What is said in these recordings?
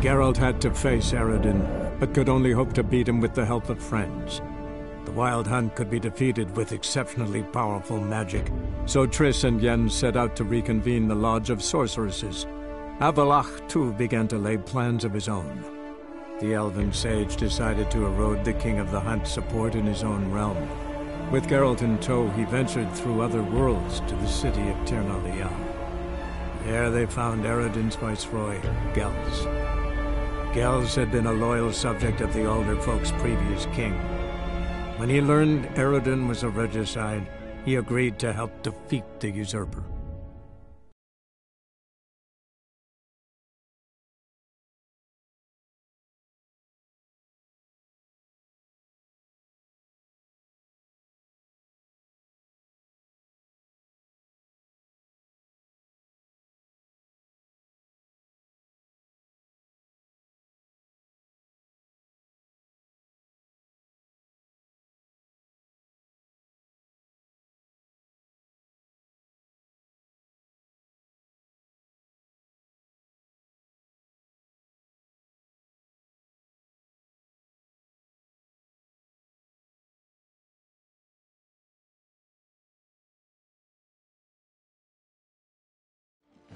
Geralt had to face Eredin, but could only hope to beat him with the help of friends. The Wild Hunt could be defeated with exceptionally powerful magic, so Triss and Yen set out to reconvene the Lodge of Sorceresses. Avallac'h, too, began to lay plans of his own. The elven sage decided to erode the King of the Hunt's support in his own realm. With Geralt in tow, he ventured through other worlds to the city of Tir na Lial. There they found Eredin's viceroy, Gels. Gels had been a loyal subject of the Alderfolk's previous king. When he learned Eredin was a regicide, he agreed to help defeat the usurper.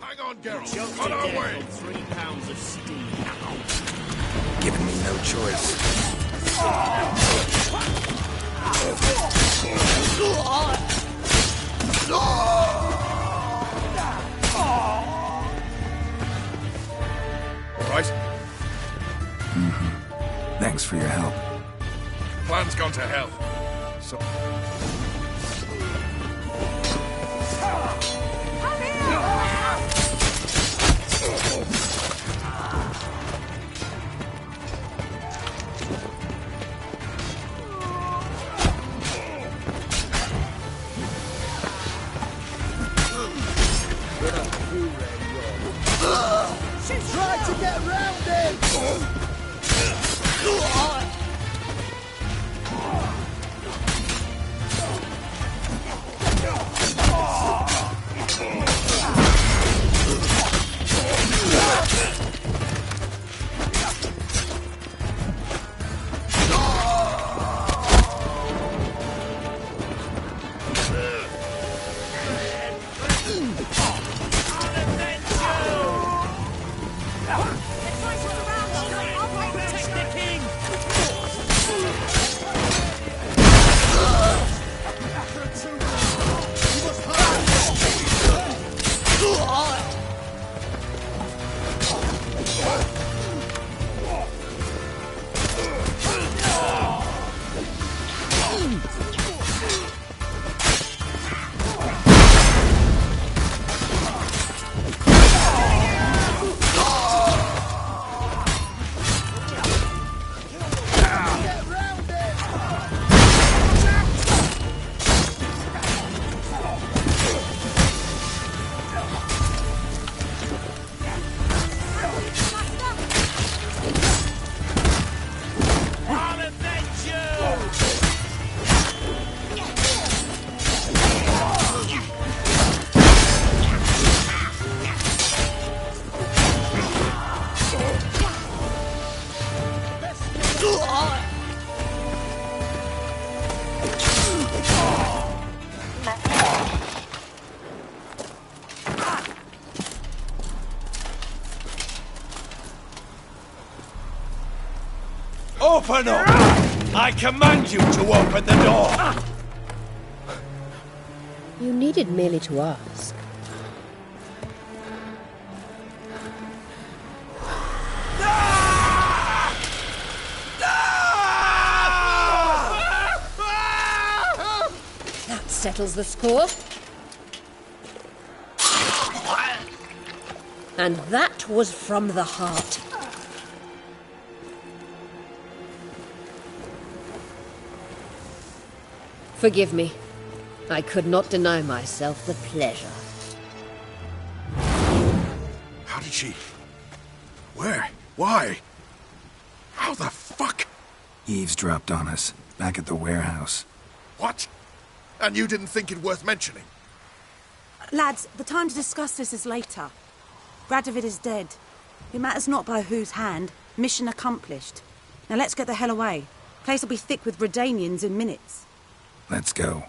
Hang on, Geralt. On our way. 3 pounds of steam. Giving me no choice. All right. Thanks for your help. Plan's gone to hell. So... She's trying to get around him! Open up! I command you to open the door! You needed merely to ask. That settles the score. And that was from the heart. Forgive me. I could not deny myself the pleasure. How did she... Where? Why? How the fuck? Eavesdropped on us, back at the warehouse. What? And you didn't think it worth mentioning? Lads, the time to discuss this is later. Radovid is dead. It matters not by whose hand. Mission accomplished. Now let's get the hell away. Place will be thick with Redanians in minutes. Let's go.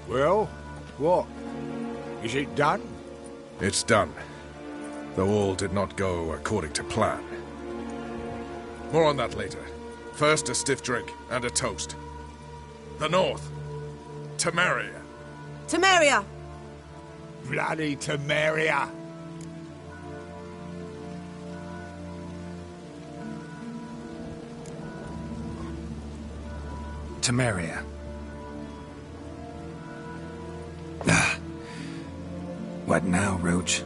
Well, what? Is it done? It's done. Though all did not go according to plan. More on that later. First, a stiff drink and a toast. The North. Temeria. Temeria! Bloody Temeria! Temeria. What now, Roach?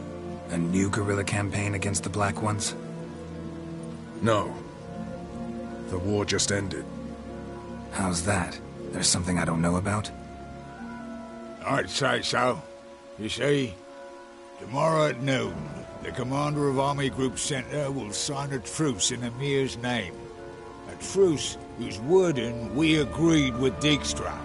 A new guerrilla campaign against the Black Ones? No. The war just ended. How's that? There's something I don't know about? I'd say so. You see, tomorrow at noon, the commander of Army Group Center will sign a truce in Emir's name. A truce whose wording we agreed with Dijkstra.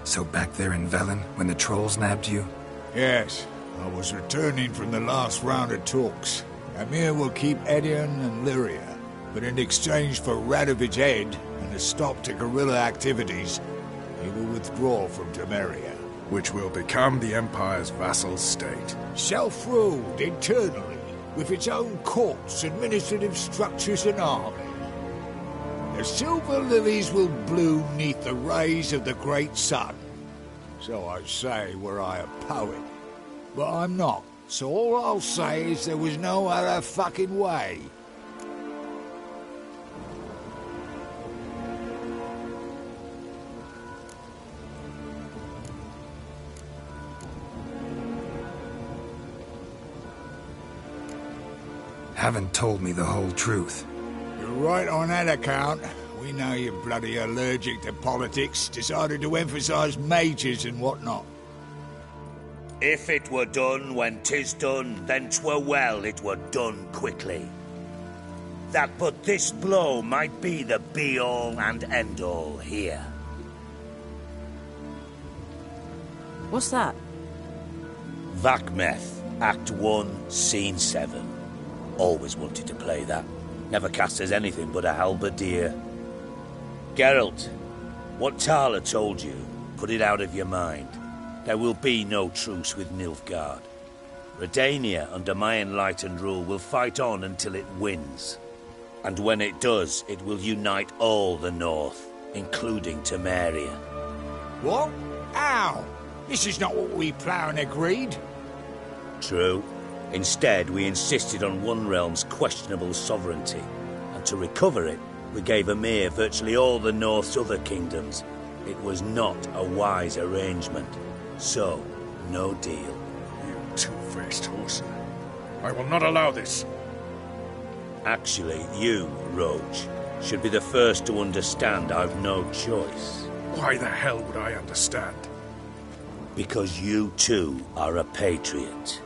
So back there in Velen, when the trolls nabbed you? Yes, I was returning from the last round of talks. Emir will keep Edion and Lyria, but in exchange for Radovich Head and a stop to guerrilla activities, he will withdraw from Temeria. Which will become the Empire's vassal state. Self-ruled internally, with its own courts, administrative structures and army. The silver lilies will bloom neath the rays of the great sun. So I say were I a poet. But I'm not, so all I'll say is there was no other fucking way. Haven't told me the whole truth. You're right on that account. We know you're bloody allergic to politics, decided to emphasize majors and whatnot. If it were done when 'tis done, then 'twere well it were done quickly. That but this blow might be the be-all and end-all here. What's that? Vakmeth, Act 1, Scene 7. Always wanted to play that. Never cast as anything but a halberdier. Geralt, what Tala told you, put it out of your mind. There will be no truce with Nilfgaard. Redania, under my enlightened rule, will fight on until it wins. And when it does, it will unite all the North, including Temeria. What? How? This is not what we planned and agreed. True. Instead, we insisted on one realm's questionable sovereignty, and to recover it, we gave Emir virtually all the North's other kingdoms. It was not a wise arrangement. So, no deal. You two-faced horse. I will not allow this. Actually, you, Roach, should be the first to understand I've no choice. Why the hell would I understand? Because you too are a patriot.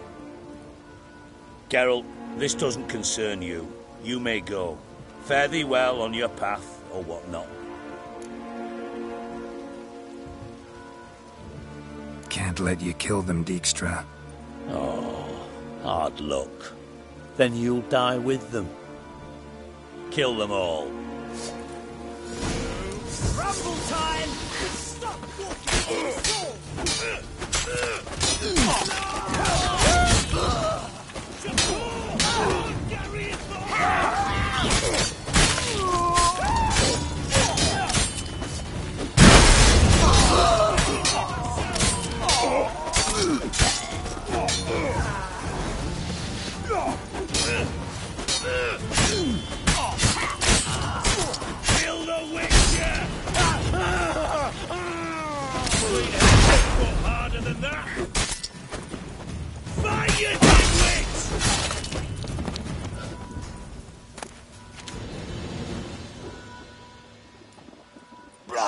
Geralt, this doesn't concern you. You may go. Fare thee well on your path, or whatnot. Can't let you kill them, Dijkstra. Oh, hard luck. Then you'll die with them. Kill them all. Rumble time! Stop walking on the sword!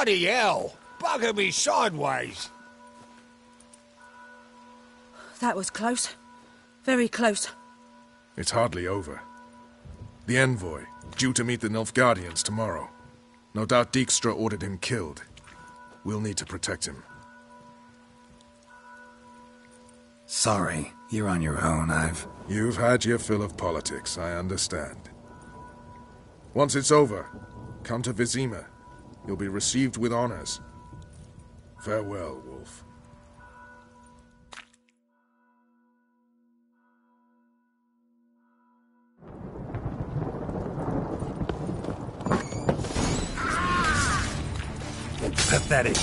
Bloody hell! Bugger me sideways! That was close. Very close. It's hardly over. The envoy, due to meet the Nilfgaardians tomorrow. No doubt Dijkstra ordered him killed. We'll need to protect him. Sorry, you're on your own. You've had your fill of politics, I understand. Once it's over, come to Vizima. You'll be received with honors. Farewell, Wolf. Pathetic.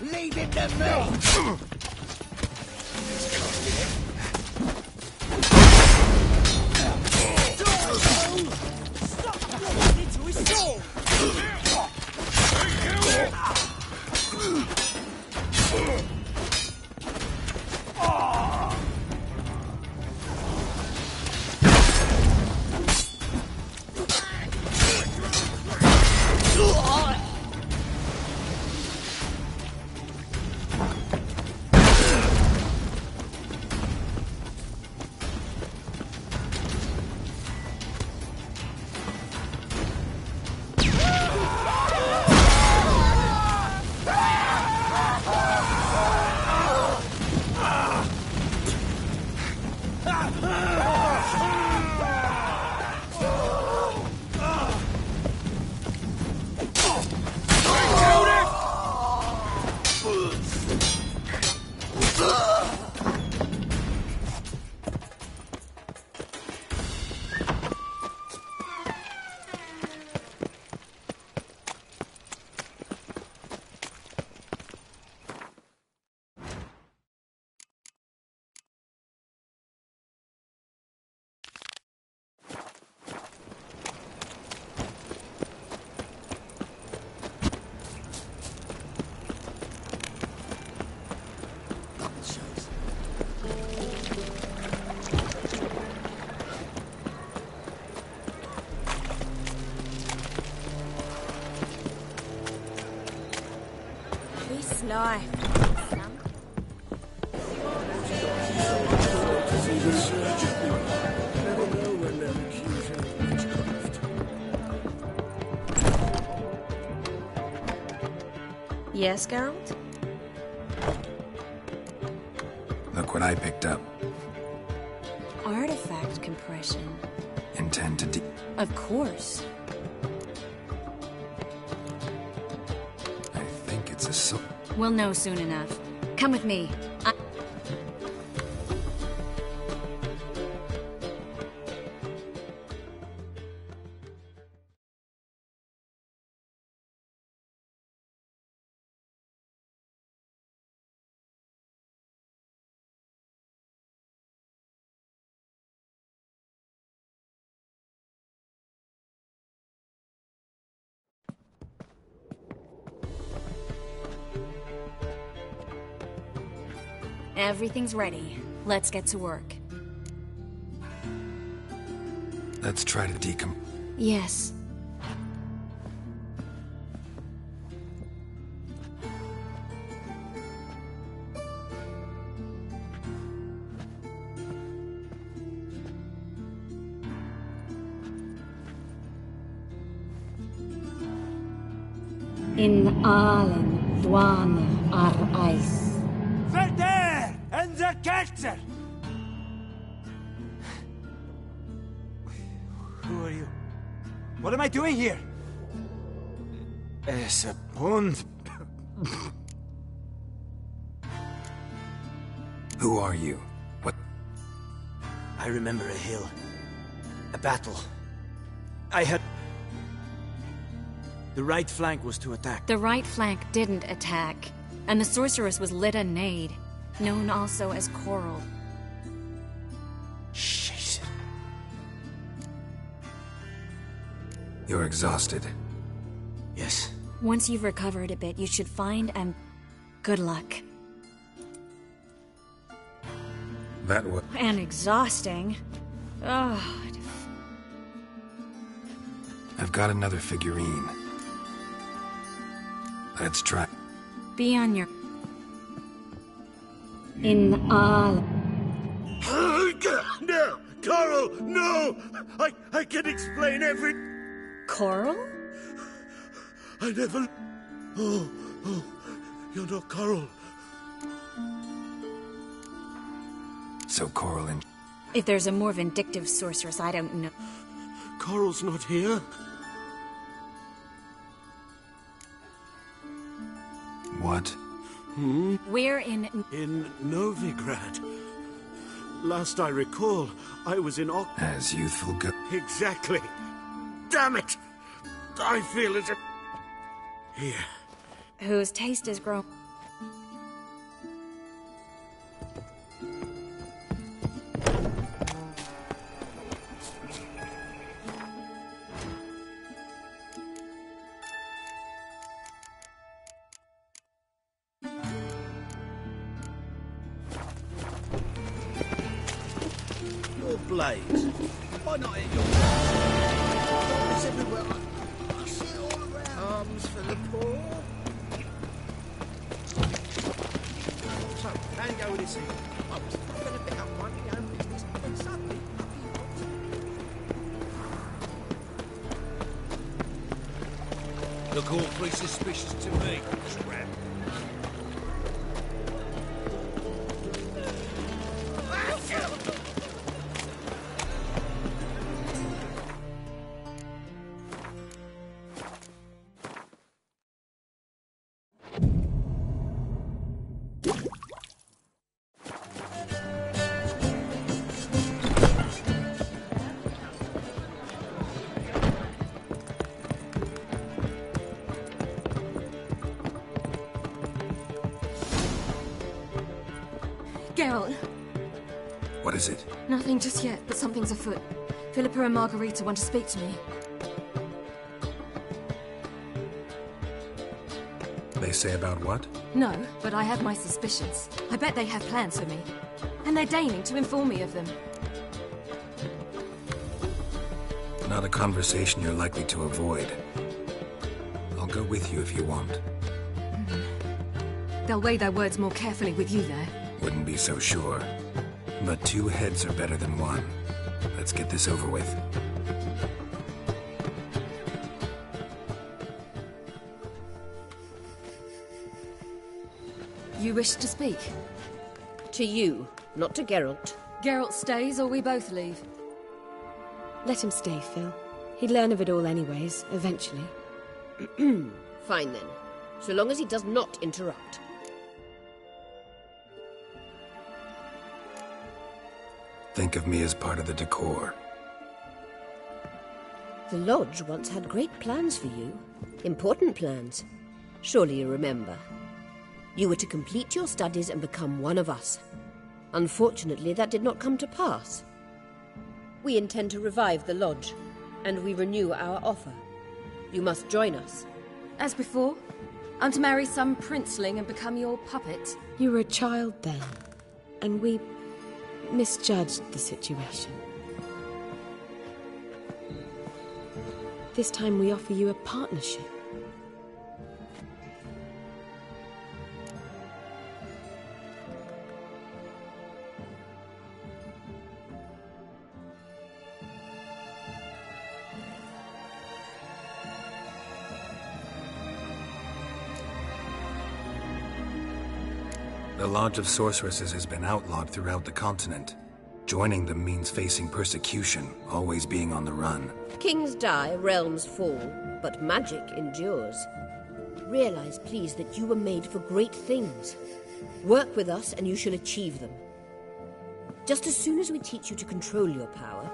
Leave it to me! Stop walking into his soul! Life. Yes, Geralt? Look what I picked up. Artifact compression. Intend to Of course. I think it's a We'll know soon enough. Come with me. Everything's ready. Let's get to work. Let's try to Yes. In allen dwane ar eis. Verder! And the Kelter! Who are you? What am I doing here? Es a Hund. Who are you? What? I remember a hill. A battle. I had... The right flank was to attack. The right flank didn't attack, and the sorceress was Lita Nade, known also as Coral. Shit. You're exhausted. Yes. Once you've recovered a bit, you should find and... good luck. That was... And exhausting. Oh, I've got another figurine. Let's try. Be on your... In all... No! Coral, no! I can explain every... Coral? I never... Oh, you're not Coral. So Coral and... If there's a more vindictive sorceress, I don't know. Coral's not here. What? We're in Novigrad. Last I recall, I was in As youthful go... Exactly. Damn it! I feel as if... Here. whose taste is grown. Blades. Why not hit your It's everywhere. I see it all around. Arms for the poor. So, how you go with this thing? I was going to pick up one in your own business, and suddenly, look awfully suspicious to me, Scrap. Geralt. What is it? Nothing just yet, but something's afoot. Philippa and Margarita want to speak to me. They say about what? No, but I have my suspicions. I bet they have plans for me. And they're deigning to inform me of them. Not a conversation you're likely to avoid. I'll go with you if you want. They'll weigh their words more carefully with you there. Wouldn't be so sure. But 2 heads are better than 1. Let's get this over with. You wish to speak? To you, not to Geralt. Geralt stays or we both leave. Let him stay, Phil. He'd learn of it all anyways, eventually. Fine then. So long as he does not interrupt. Think of me as part of the decor. The Lodge once had great plans for you. Important plans. Surely you remember. You were to complete your studies and become one of us. Unfortunately, that did not come to pass. We intend to revive the Lodge, and we renew our offer. You must join us. As before, I'm to marry some princeling and become your puppet. You were a child then, and we misjudged the situation. This time we offer you a partnership. The Lodge of Sorceresses has been outlawed throughout the continent. Joining them means facing persecution, always being on the run. Kings die, realms fall, but magic endures. Realize, please, that you were made for great things. Work with us and you shall achieve them. Just as soon as we teach you to control your power,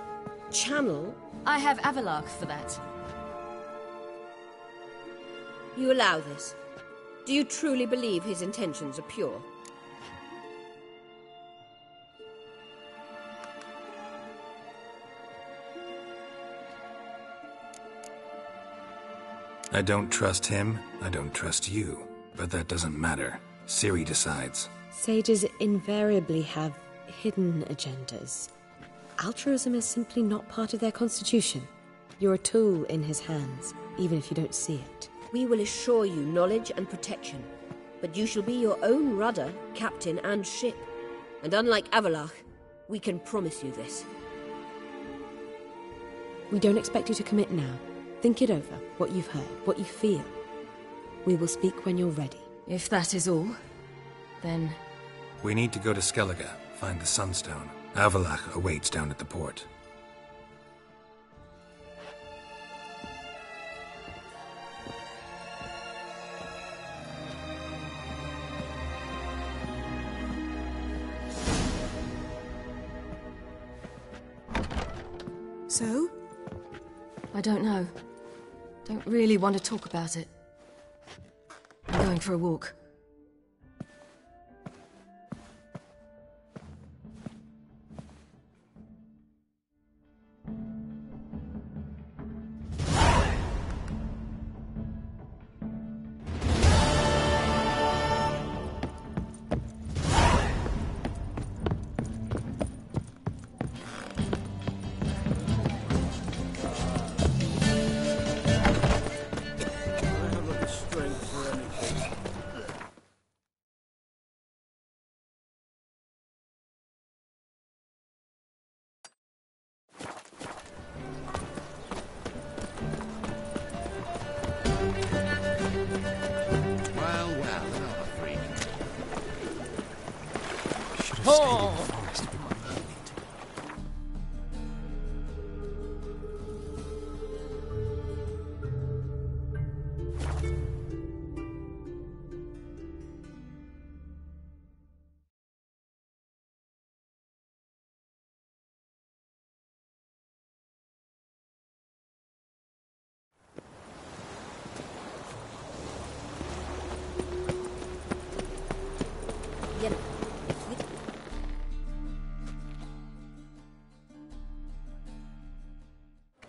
channel... I have Avalark for that. You allow this. Do you truly believe his intentions are pure? I don't trust him, I don't trust you. But that doesn't matter. Ciri decides. Sages invariably have hidden agendas. Altruism is simply not part of their constitution. You're a tool in his hands, even if you don't see it. We will assure you knowledge and protection, but you shall be your own rudder, captain, and ship. And unlike Avalach, we can promise you this. We don't expect you to commit now. Think it over, what you've heard, what you feel. We will speak when you're ready. If that is all, then... We need to go to Skellige, find the Sunstone. Avalach awaits down at the port. So? I don't know. Don't really want to talk about it. I'm going for a walk.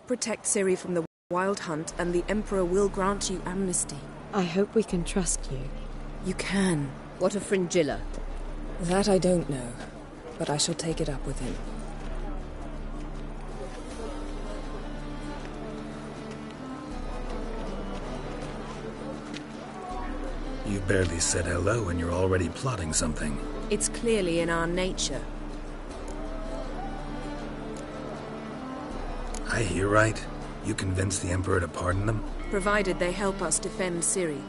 Protect Ciri from the Wild Hunt, and the Emperor will grant you amnesty. I hope we can trust you. You can. What of Fringilla? That I don't know, but I shall take it up with him. You barely said hello and you're already plotting something. It's clearly in our nature. I hear right? You convinced the Emperor to pardon them? Provided they help us defend Ciri.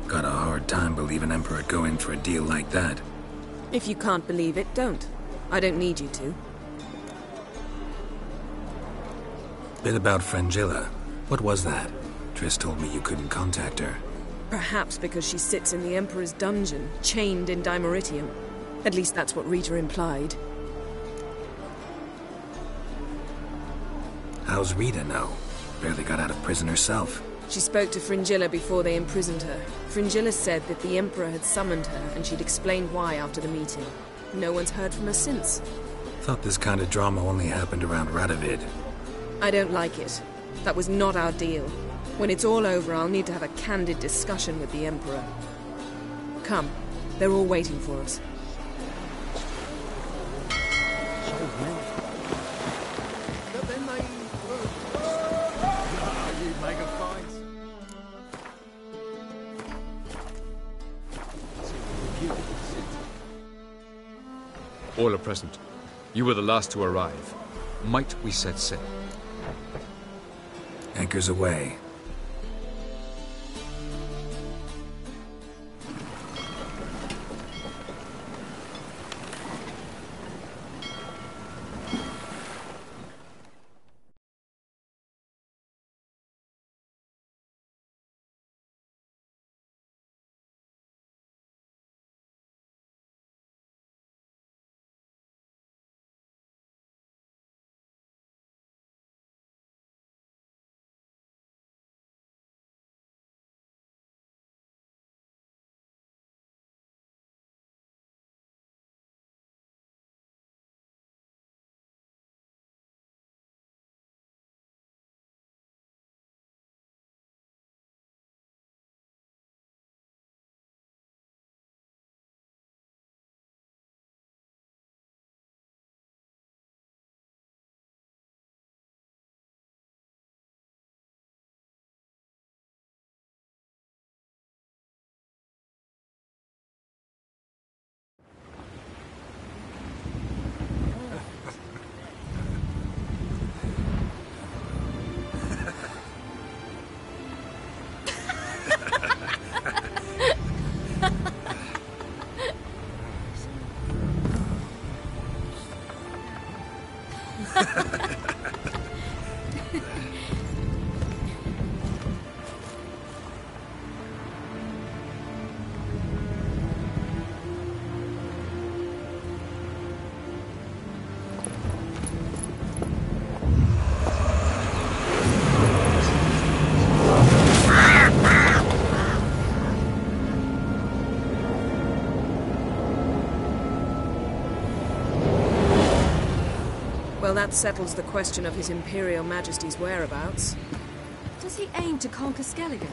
Got a hard time believing Emperor'd go in for a deal like that. If you can't believe it, don't. I don't need you to. Bit about Fringilla. What was that? Triss told me you couldn't contact her. Perhaps because she sits in the Emperor's dungeon, chained in Dimeritium. At least that's what Rita implied. How's Rita know? Barely got out of prison herself. She spoke to Fringilla before they imprisoned her. Fringilla said that the Emperor had summoned her, and she'd explained why after the meeting. No one's heard from her since. Thought this kind of drama only happened around Radovid. I don't like it. That was not our deal. When it's all over, I'll need to have a candid discussion with the Emperor. Come. They're all waiting for us. All are present. You were the last to arrive. Might we set sail? Anchors away. Well, that settles the question of His Imperial Majesty's whereabouts. Does he aim to conquer Skellige?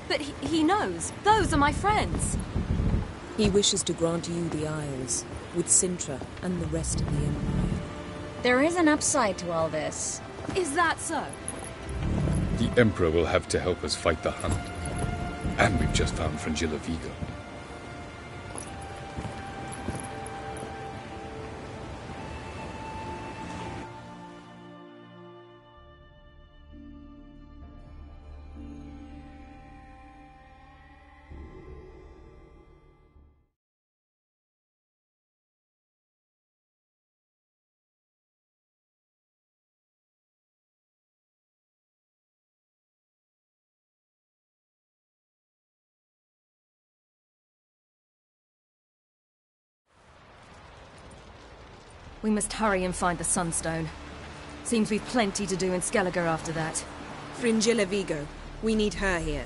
But he knows. Those are my friends. He wishes to grant you the Isles, with Sintra and the rest of the Empire. There is an upside to all this. Is that so? The Emperor will have to help us fight the Hunt. And we've just found Fringilla Vigo. We must hurry and find the Sunstone. Seems we've plenty to do in Skellige after that. Fringilla Vigo. We need her here.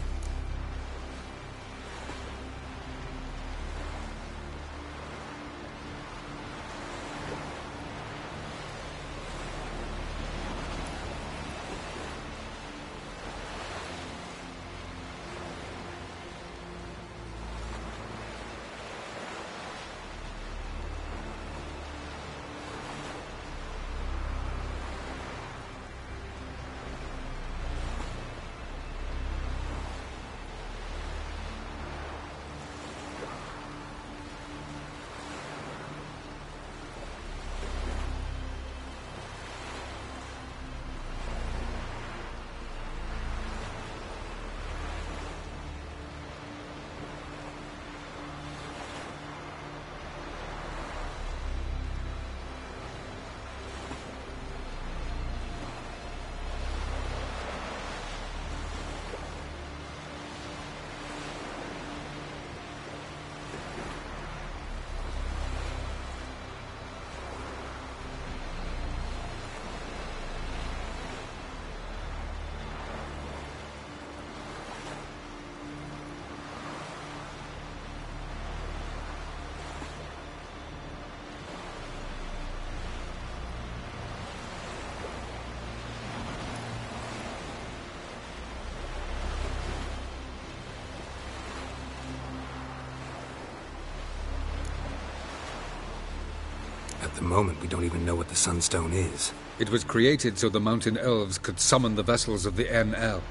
At the moment, we don't even know what the Sunstone is. It was created so the Mountain Elves could summon the vessels of the NL.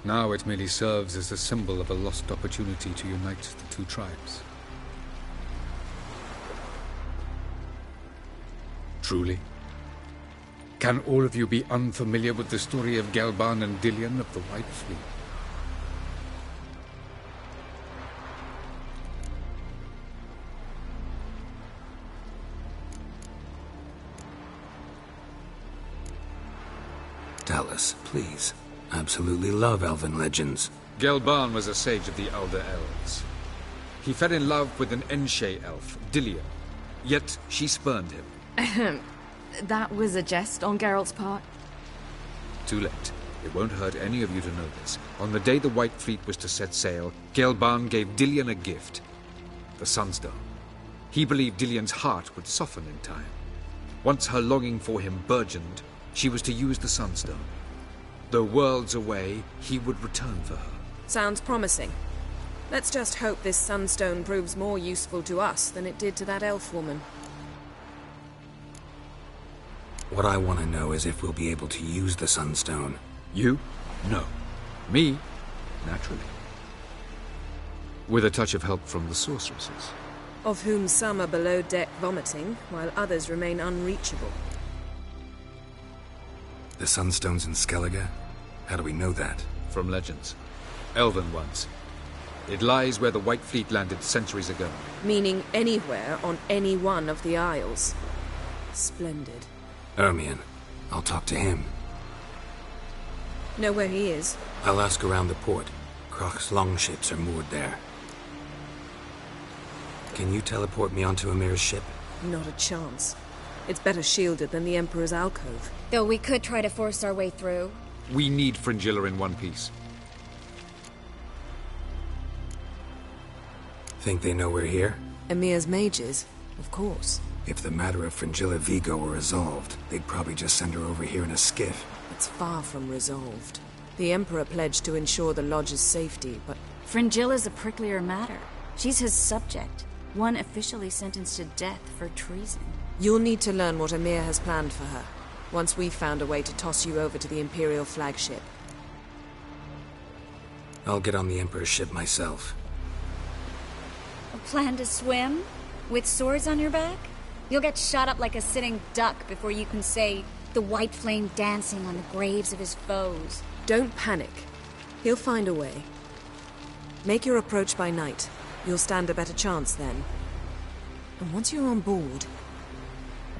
Now it merely serves as a symbol of a lost opportunity to unite the two tribes. Truly? Can all of you be unfamiliar with the story of Gelban and Dillion of the White Fleet? Tell us, please. Absolutely love elven legends. Gelban was a sage of the Elder Elves. He fell in love with an Enshe elf, Dillion, yet she spurned him. That was a jest on Geralt's part? Too late. It won't hurt any of you to know this. On the day the White Fleet was to set sail, Gelban gave Dillion a gift. The Sunstone. He believed Dillion's heart would soften in time. Once her longing for him burgeoned, she was to use the Sunstone. Though worlds away, he would return for her. Sounds promising. Let's just hope this Sunstone proves more useful to us than it did to that elf woman. What I want to know is if we'll be able to use the Sunstone. You? No. Me? Naturally. With a touch of help from the sorceresses. Of whom some are below deck vomiting, while others remain unreachable. The Sunstone's in Skellige? How do we know that? From legends. Elven ones. It lies where the White Fleet landed centuries ago. Meaning anywhere on any one of the Isles. Splendid. Ermion. I'll talk to him. Know where he is? I'll ask around the port. Krach's longships are moored there. Can you teleport me onto Amir's ship? Not a chance. It's better shielded than the Emperor's alcove. Though we could try to force our way through. We need Fringilla in one piece. Think they know we're here? Emir's mages, of course. If the matter of Fringilla Vigo were resolved, they'd probably just send her over here in a skiff. It's far from resolved. The Emperor pledged to ensure the Lodge's safety, but... Fringilla's a pricklier matter. She's his subject, one officially sentenced to death for treason. You'll need to learn what Emir has planned for her, once we've found a way to toss you over to the Imperial flagship. I'll get on the Emperor's ship myself. A plan to swim? With swords on your back? You'll get shot up like a sitting duck before you can say, the white flame dancing on the graves of his foes. Don't panic. He'll find a way. Make your approach by night. You'll stand a better chance then. And once you're on board,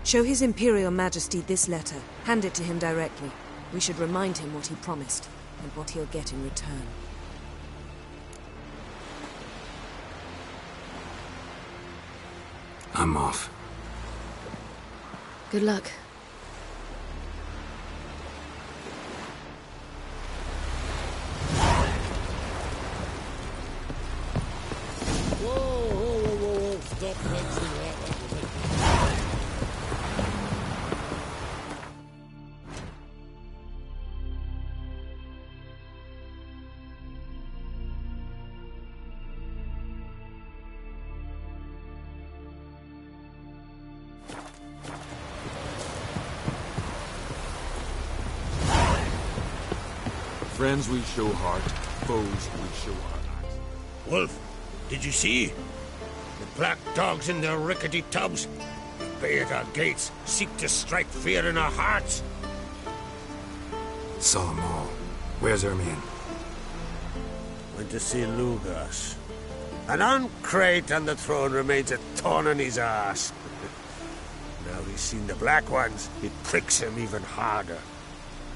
show His Imperial Majesty this letter. Hand it to him directly. We should remind him what he promised, and what he'll get in return. I'm off. Good luck. Whoa, stop mentioning that. Friends we show heart, foes we show our axe. Wolf, did you see? The black dogs in their rickety tubs. Bay at our gates, seek to strike fear in our hearts. Saw them all. Where's Ermion? Went to see Lugas. An uncrate on the throne remains a thorn in his ass. Now he's seen the black ones, it pricks him even harder.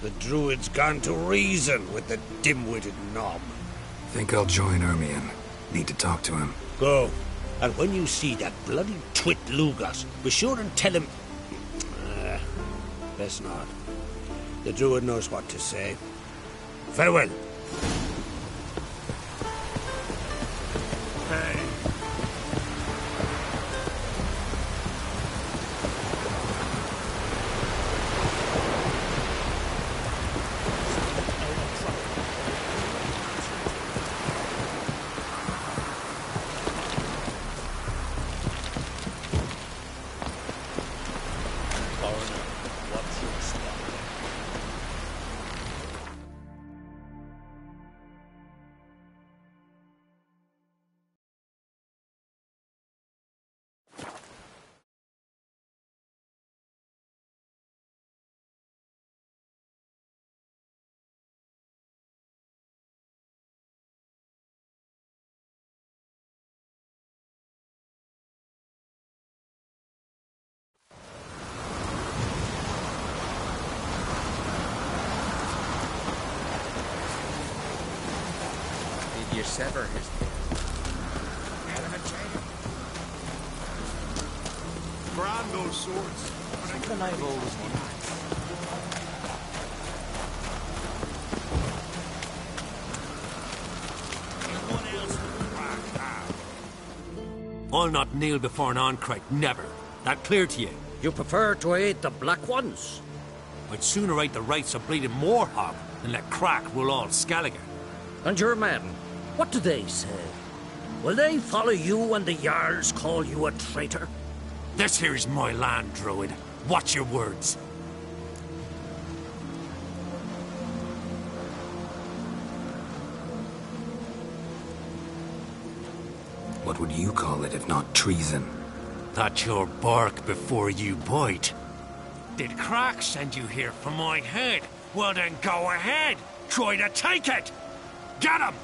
The druid's gone to reason with the dim-witted knob. Think I'll join Ermion. Need to talk to him. Go. And when you see that bloody twit Lugas, be sure and tell him... best not. The druid knows what to say. Farewell. Hey. You sever his Head of a chain. Grand those swords. Something I've always wanted. I'll not kneel before an Oncrite, never. That clear to you? You prefer to aid the Black Ones? I'd sooner aid the rights of bleeding Moorhog than let Crack rule all Skellige. And your men, what do they say? Will they follow you when the Jarls call you a traitor? This here's my land, Druid. Watch your words. What would you call it if not treason? That's your bark before you bite. Did Crack send you here for my head? Well then go ahead. Try to take it. Get him!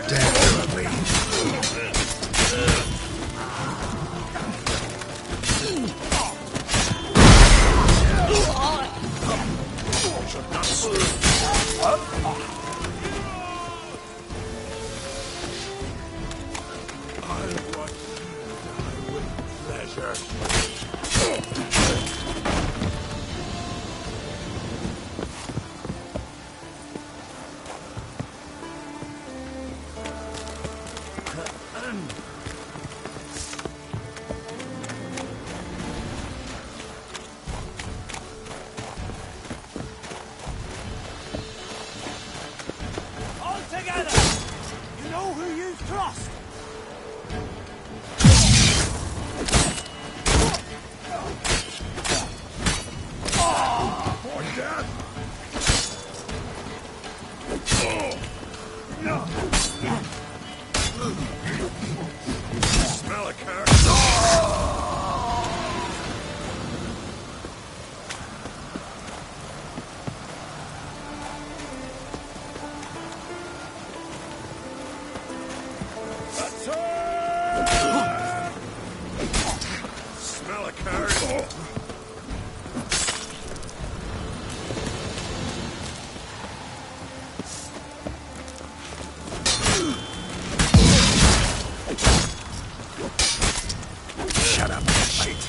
Definitely. Thrust! For death! Smell a carrot! Smell a carrot! Shut up, fight!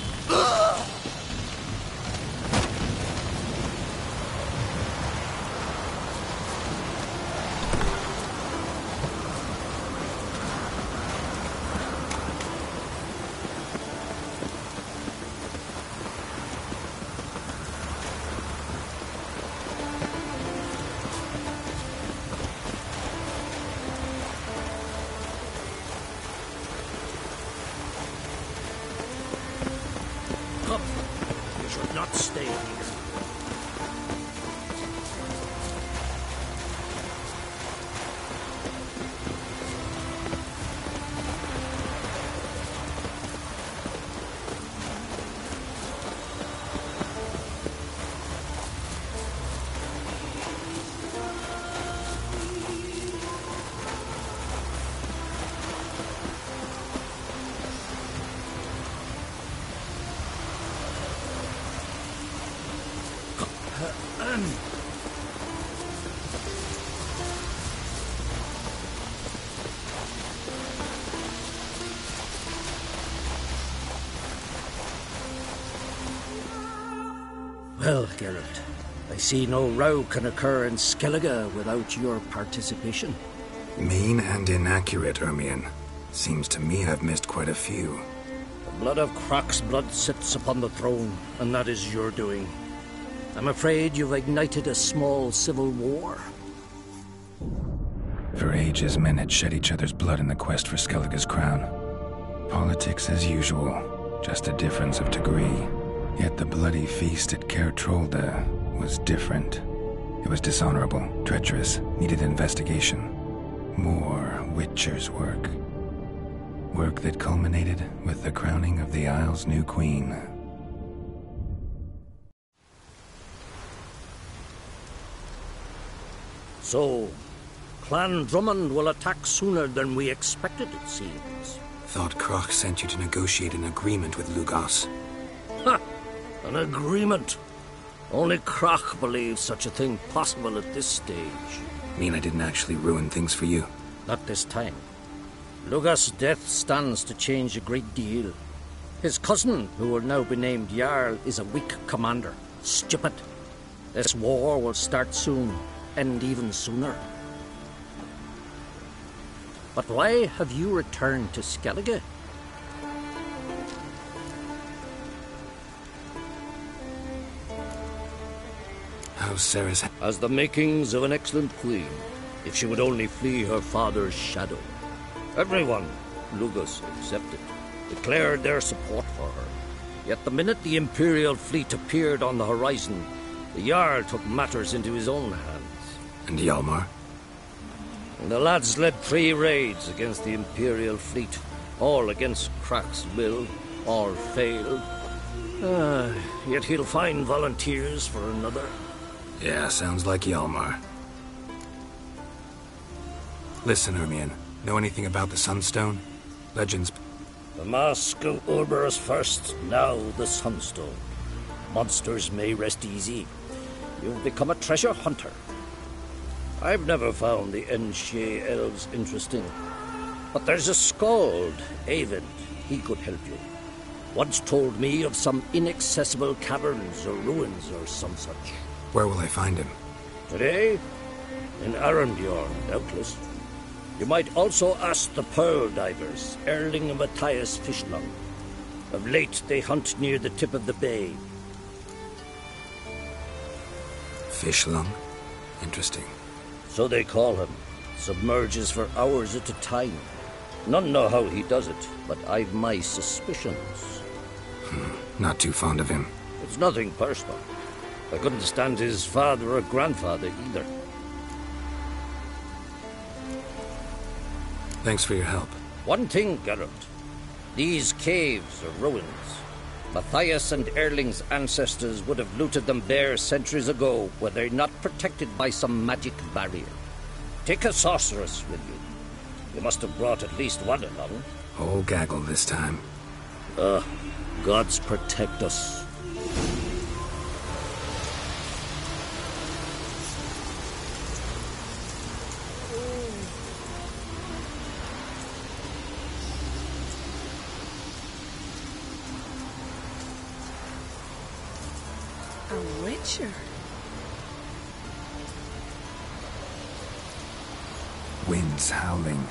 Come. You should not stay here. Well, Geralt, I see no row can occur in Skellige without your participation. Mean and inaccurate, Ermion. Seems to me I've missed quite a few. The blood of Crach's blood sits upon the throne, and that is your doing. I'm afraid you've ignited a small civil war. For ages, men had shed each other's blood in the quest for Skellige's crown. Politics as usual, just a difference of degree. Yet the bloody feast at Caer Trolda was different. It was dishonorable, treacherous, needed investigation. More Witcher's work. Work that culminated with the crowning of the Isle's new queen. So, Clan Drummond will attack sooner than we expected, it seems. Thought Crach sent you to negotiate an agreement with Lugos. Ha! An agreement. Only Crach believes such a thing possible at this stage. Mean I didn't actually ruin things for you? Not this time. Lugos' death stands to change a great deal. His cousin, who will now be named Jarl, is a weak commander. Stupid. This war will start soon, end even sooner. But why have you returned to Skellige? How's Sarah's... Has the makings of an excellent queen, if she would only flee her father's shadow. Everyone, Lugos excepted, declared their support for her. Yet the minute the Imperial fleet appeared on the horizon, the Jarl took matters into his own hands. And Hjalmar? And the lads led 3 raids against the Imperial fleet, all against Crach's will, all failed. Yet he'll find volunteers for another. Yeah, sounds like Hjalmar. Listen, Ermion, know anything about the Sunstone? Legends... The Mask of Urberus first, now the Sunstone. Monsters may rest easy. You've become a treasure hunter. I've never found the Enshe elves interesting. But there's a skald, Eyvind. He could help you. Once told me of some inaccessible caverns or ruins or some such. Where will I find him? Today? In Arendbjorn, doubtless. You might also ask the Pearl Divers, Erling and Matthias Fishlung. Of late, they hunt near the tip of the bay. Fishlung? Interesting. So they call him. Submerges for hours at a time. None know how he does it, but I've my suspicions. Not too fond of him. It's nothing personal. I couldn't stand his father or grandfather either. Thanks for your help. One thing, Geralt. These caves are ruins. Matthias and Erling's ancestors would have looted them bare centuries ago were they not protected by some magic barrier. Take a sorceress with you. You must have brought at least one along. Whole gaggle this time. Gods protect us. A witcher. Winds howling.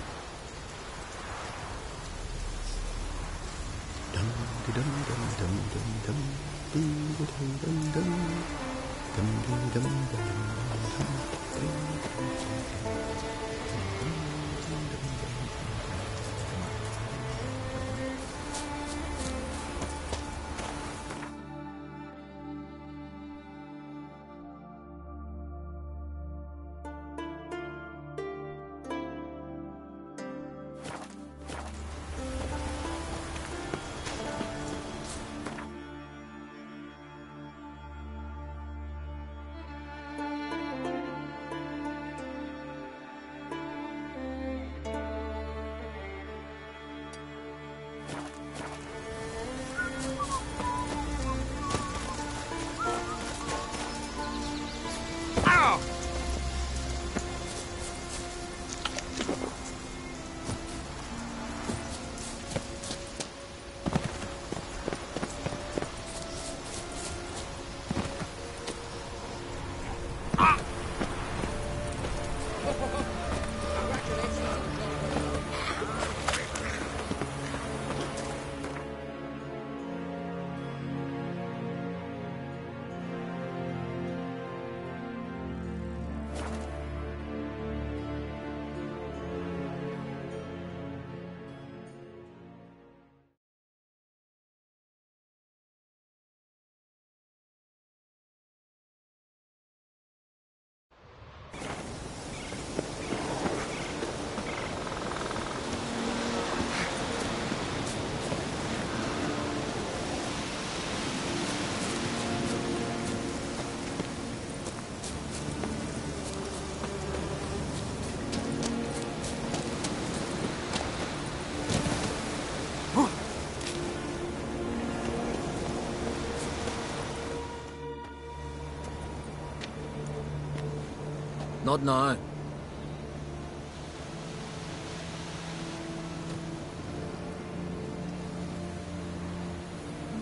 Not now.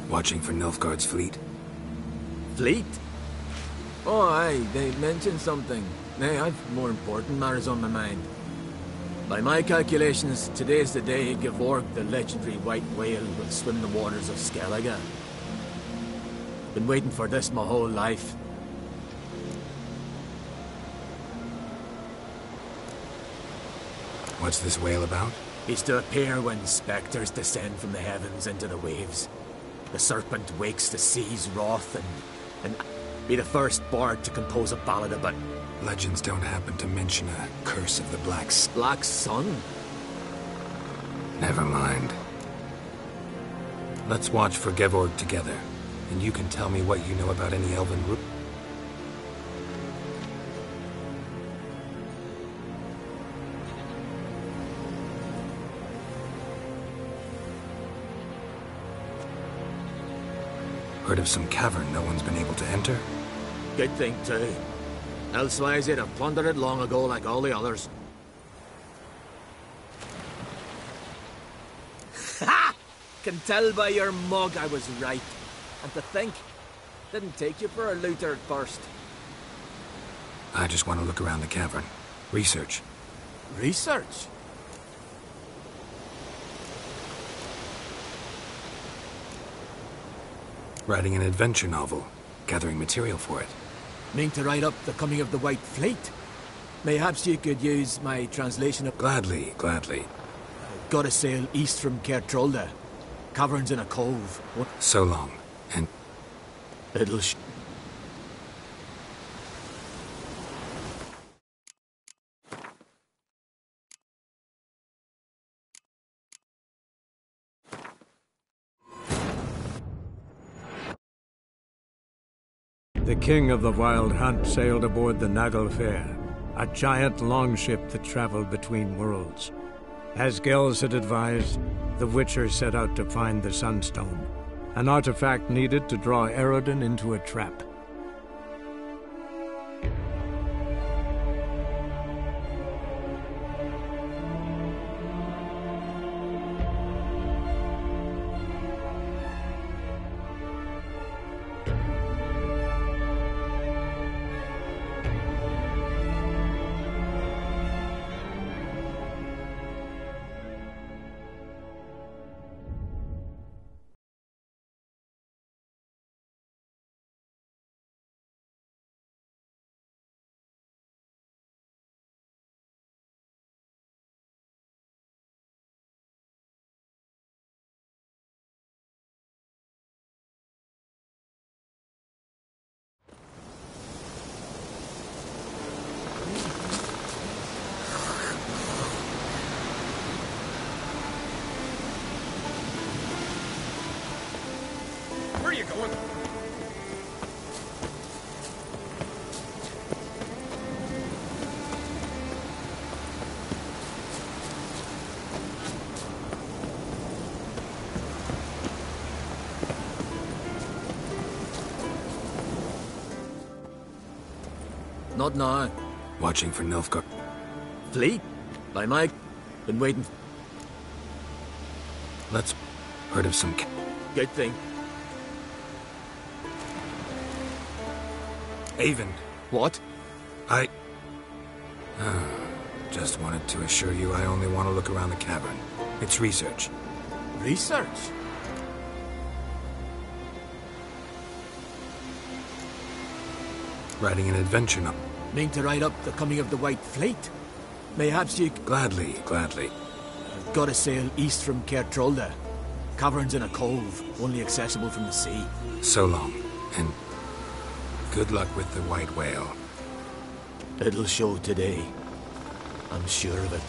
Watching for Nilfgaard's fleet? Fleet? Oh, aye, they mentioned something. Nay, I've more important matters on my mind. By my calculations, today's the day Gevorg, the legendary white whale, will swim the waters of Skellige. Been waiting for this my whole life. What's this whale about? He's to appear when spectres descend from the heavens into the waves. The serpent wakes the sea's wrath and be the first bard to compose a ballad about. Legends don't happen to mention a curse of the Black Sun? Never mind. Let's watch for Gevorg together, and you can tell me what you know about any elven root. Heard of some cavern no one's been able to enter? Good thing, too. Elsewise, they'd have plundered it long ago like all the others. Ha! Can tell by your mug I was right. And to think, didn't take you for a looter at first. I just want to look around the cavern. Research. Research? Writing an adventure novel. Gathering material for it. Mean to write up the coming of the White Fleet? Mayhaps you could use my translation of... Gladly, gladly. Gotta sail east from Cairtrolda. Caverns in a cove. What? So long, and... It'll The king of the Wild Hunt sailed aboard the Naglfair, a giant longship that traveled between worlds. As Gels had advised, the Witcher set out to find the Sunstone, an artifact needed to draw Eredin into a trap. Where are you going? Not now. Watching for Nilfgaard. Fleet? By Mike. Been waiting. Let's... Heard of some... Good thing. Avon. What? Just wanted to assure you I only want to look around the cavern. It's research. Research? Writing an adventure novel. Mean to write up the coming of the White Fleet? Mayhaps you... Gladly. Gotta sail east from Cairtrolda. Caverns in a cove, only accessible from the sea. So long, and good luck with the white whale. It'll show today. I'm sure of it.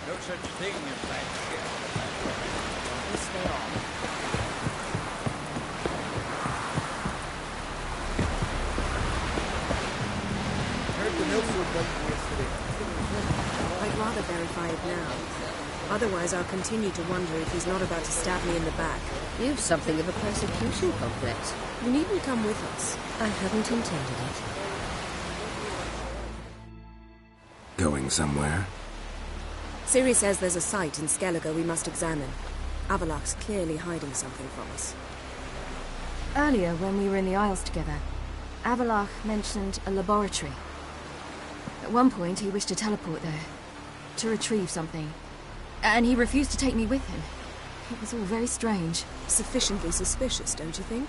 No such thing as that ship. Yes, they are. Heard the mills were breaking yesterday. I'd rather verify it now. Otherwise, I'll continue to wonder if he's not about to stab me in the back. You've something of a persecution complex. You needn't come with us. I hadn't intended it. Going somewhere? Ciri says there's a site in Skellige we must examine. Avalach's clearly hiding something from us. Earlier, when we were in the Isles together, Avalach mentioned a laboratory. At one point, he wished to teleport there, to retrieve something. And he refused to take me with him. It was all very strange. Sufficiently suspicious, don't you think?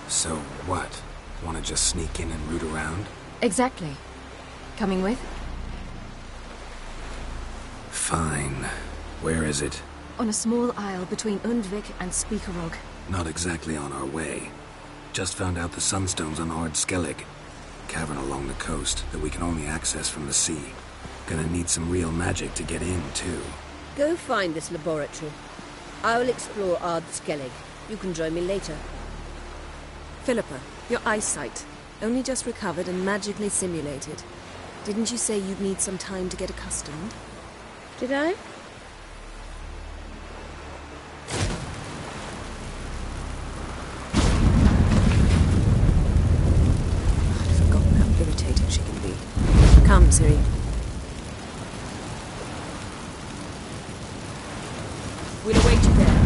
So what? Want to just sneak in and root around? Exactly. Coming with? Fine. Where is it? On a small isle between Undvik and Speakerog. Not exactly on our way. Just found out the sunstone's on Ord Skellig. Cavern along the coast that we can only access from the sea. Gonna need some real magic to get in, too. Go find this laboratory. I will explore Ard Skellig. You can join me later. Philippa, your eyesight. Only just recovered and magically simulated. Didn't you say you'd need some time to get accustomed? Did I? I'd forgotten how irritating she can be. Come, Ciri. We'll await you there.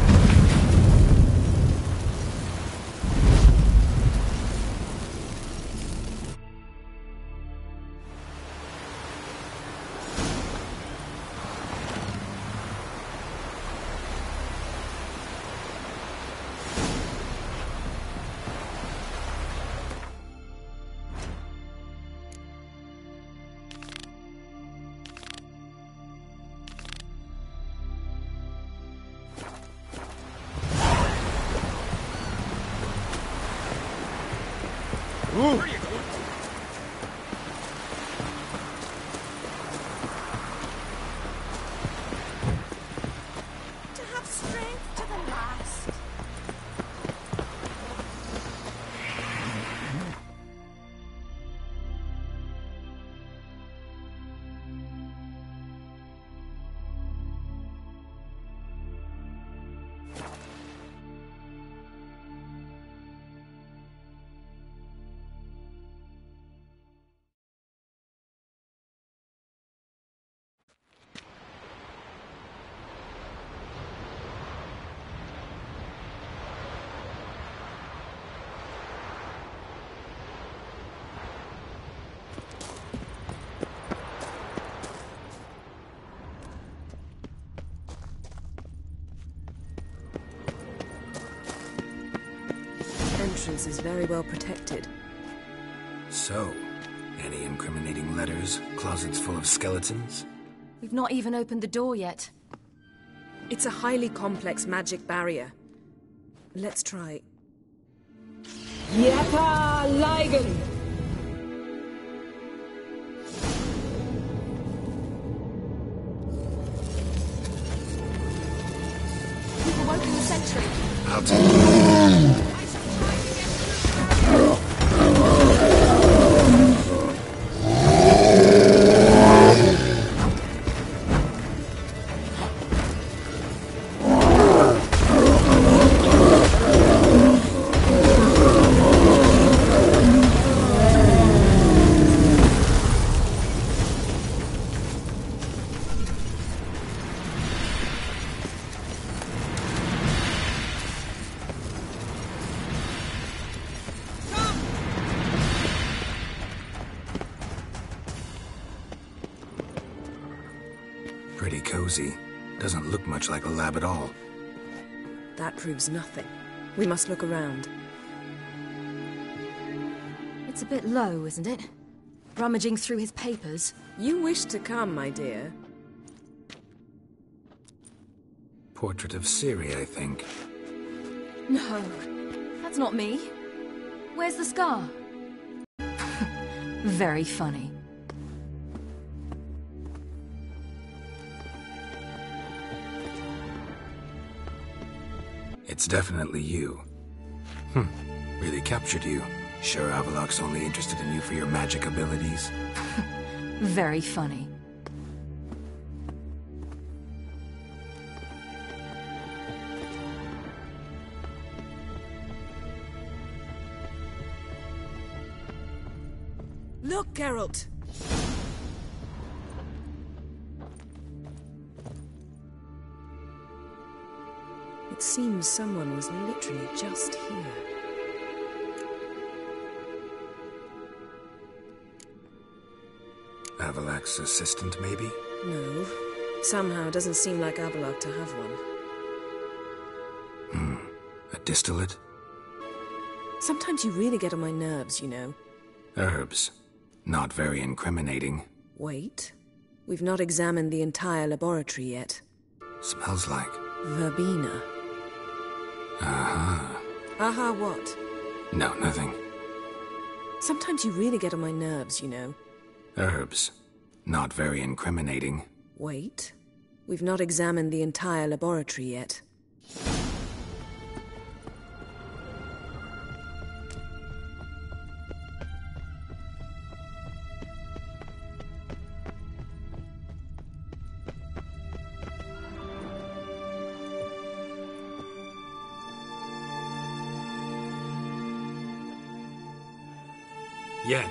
Where are you going? To have strength to the last. Entrance is very well protected. So, any incriminating letters? Closets full of skeletons? We've not even opened the door yet. It's a highly complex magic barrier. Let's try. Yapa Ligen! We've awoken the sentry. I'll take it. Pretty cozy. Doesn't look much like a lab at all. That proves nothing. We must look around. It's a bit low, isn't it? Rummaging through his papers. You wish to come, my dear. Portrait of Ciri, I think. No, that's not me. Where's the scar? Very funny. It's definitely you. Really captured you. Sure Avalok's only interested in you for your magic abilities? Very funny. Look, Geralt! It seems someone was literally just here. Avalok's assistant, maybe? No. Somehow it doesn't seem like Avalok to have one. A distillate? Sometimes you really get on my nerves, you know. Herbs. Not very incriminating. Wait. We've not examined the entire laboratory yet. Smells like... verbena. Aha. Aha what? No, nothing. Sometimes you really get on my nerves, you know. Herbs. Not very incriminating. Wait. We've not examined the entire laboratory yet. Yen.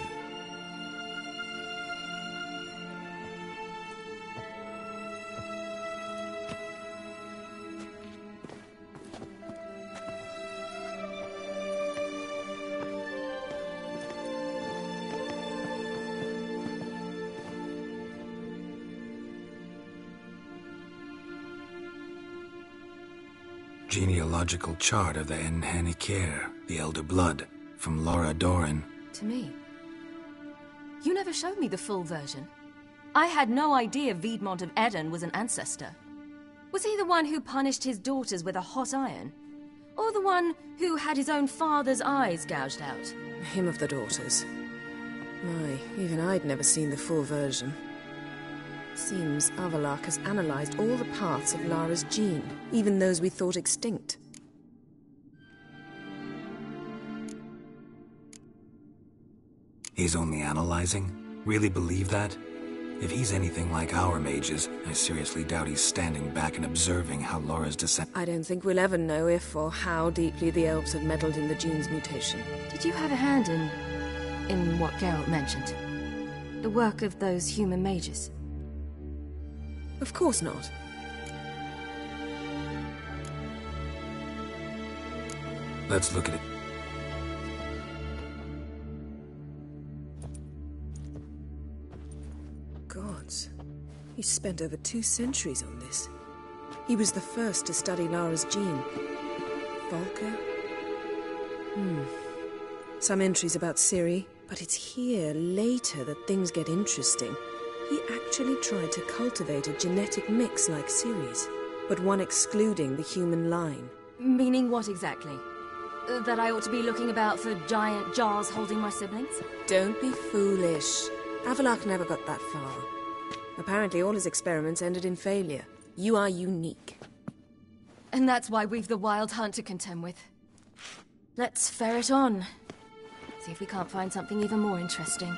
Genealogical chart of the Enhanikir, the Elder Blood, from Laura Doran. To me. You never showed me the full version. I had no idea Viedmont of Eden was an ancestor. Was he the one who punished his daughters with a hot iron? Or the one who had his own father's eyes gouged out? Him of the daughters. My, even I'd never seen the full version. Seems Avalok has analyzed all the parts of Lara's gene, even those we thought extinct. He's only analyzing? Really believe that? If he's anything like our mages, I seriously doubt he's standing back and observing how Laura's descent... I don't think we'll ever know if or how deeply the elves have meddled in the gene's mutation. Did you have a hand in what Geralt mentioned? The work of those human mages? Of course not. Let's look at it. Gods. He spent over 2 centuries on this. He was the first to study Lara's gene. Volker? Some entries about Ciri, but it's here, later, that things get interesting. He actually tried to cultivate a genetic mix like Ciri's, but one excluding the human line. Meaning what exactly? That I ought to be looking about for giant jars holding my siblings? Don't be foolish. Avalok never got that far. Apparently all his experiments ended in failure. You are unique. And that's why we've the Wild Hunt to contend with. Let's ferret on. See if we can't find something even more interesting.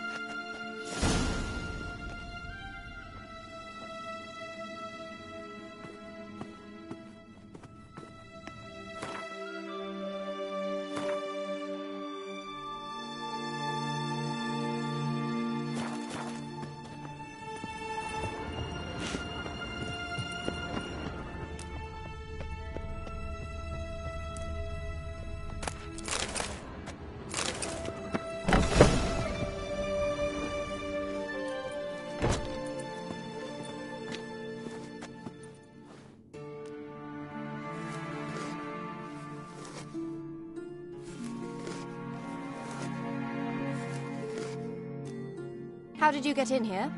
How did you get in here?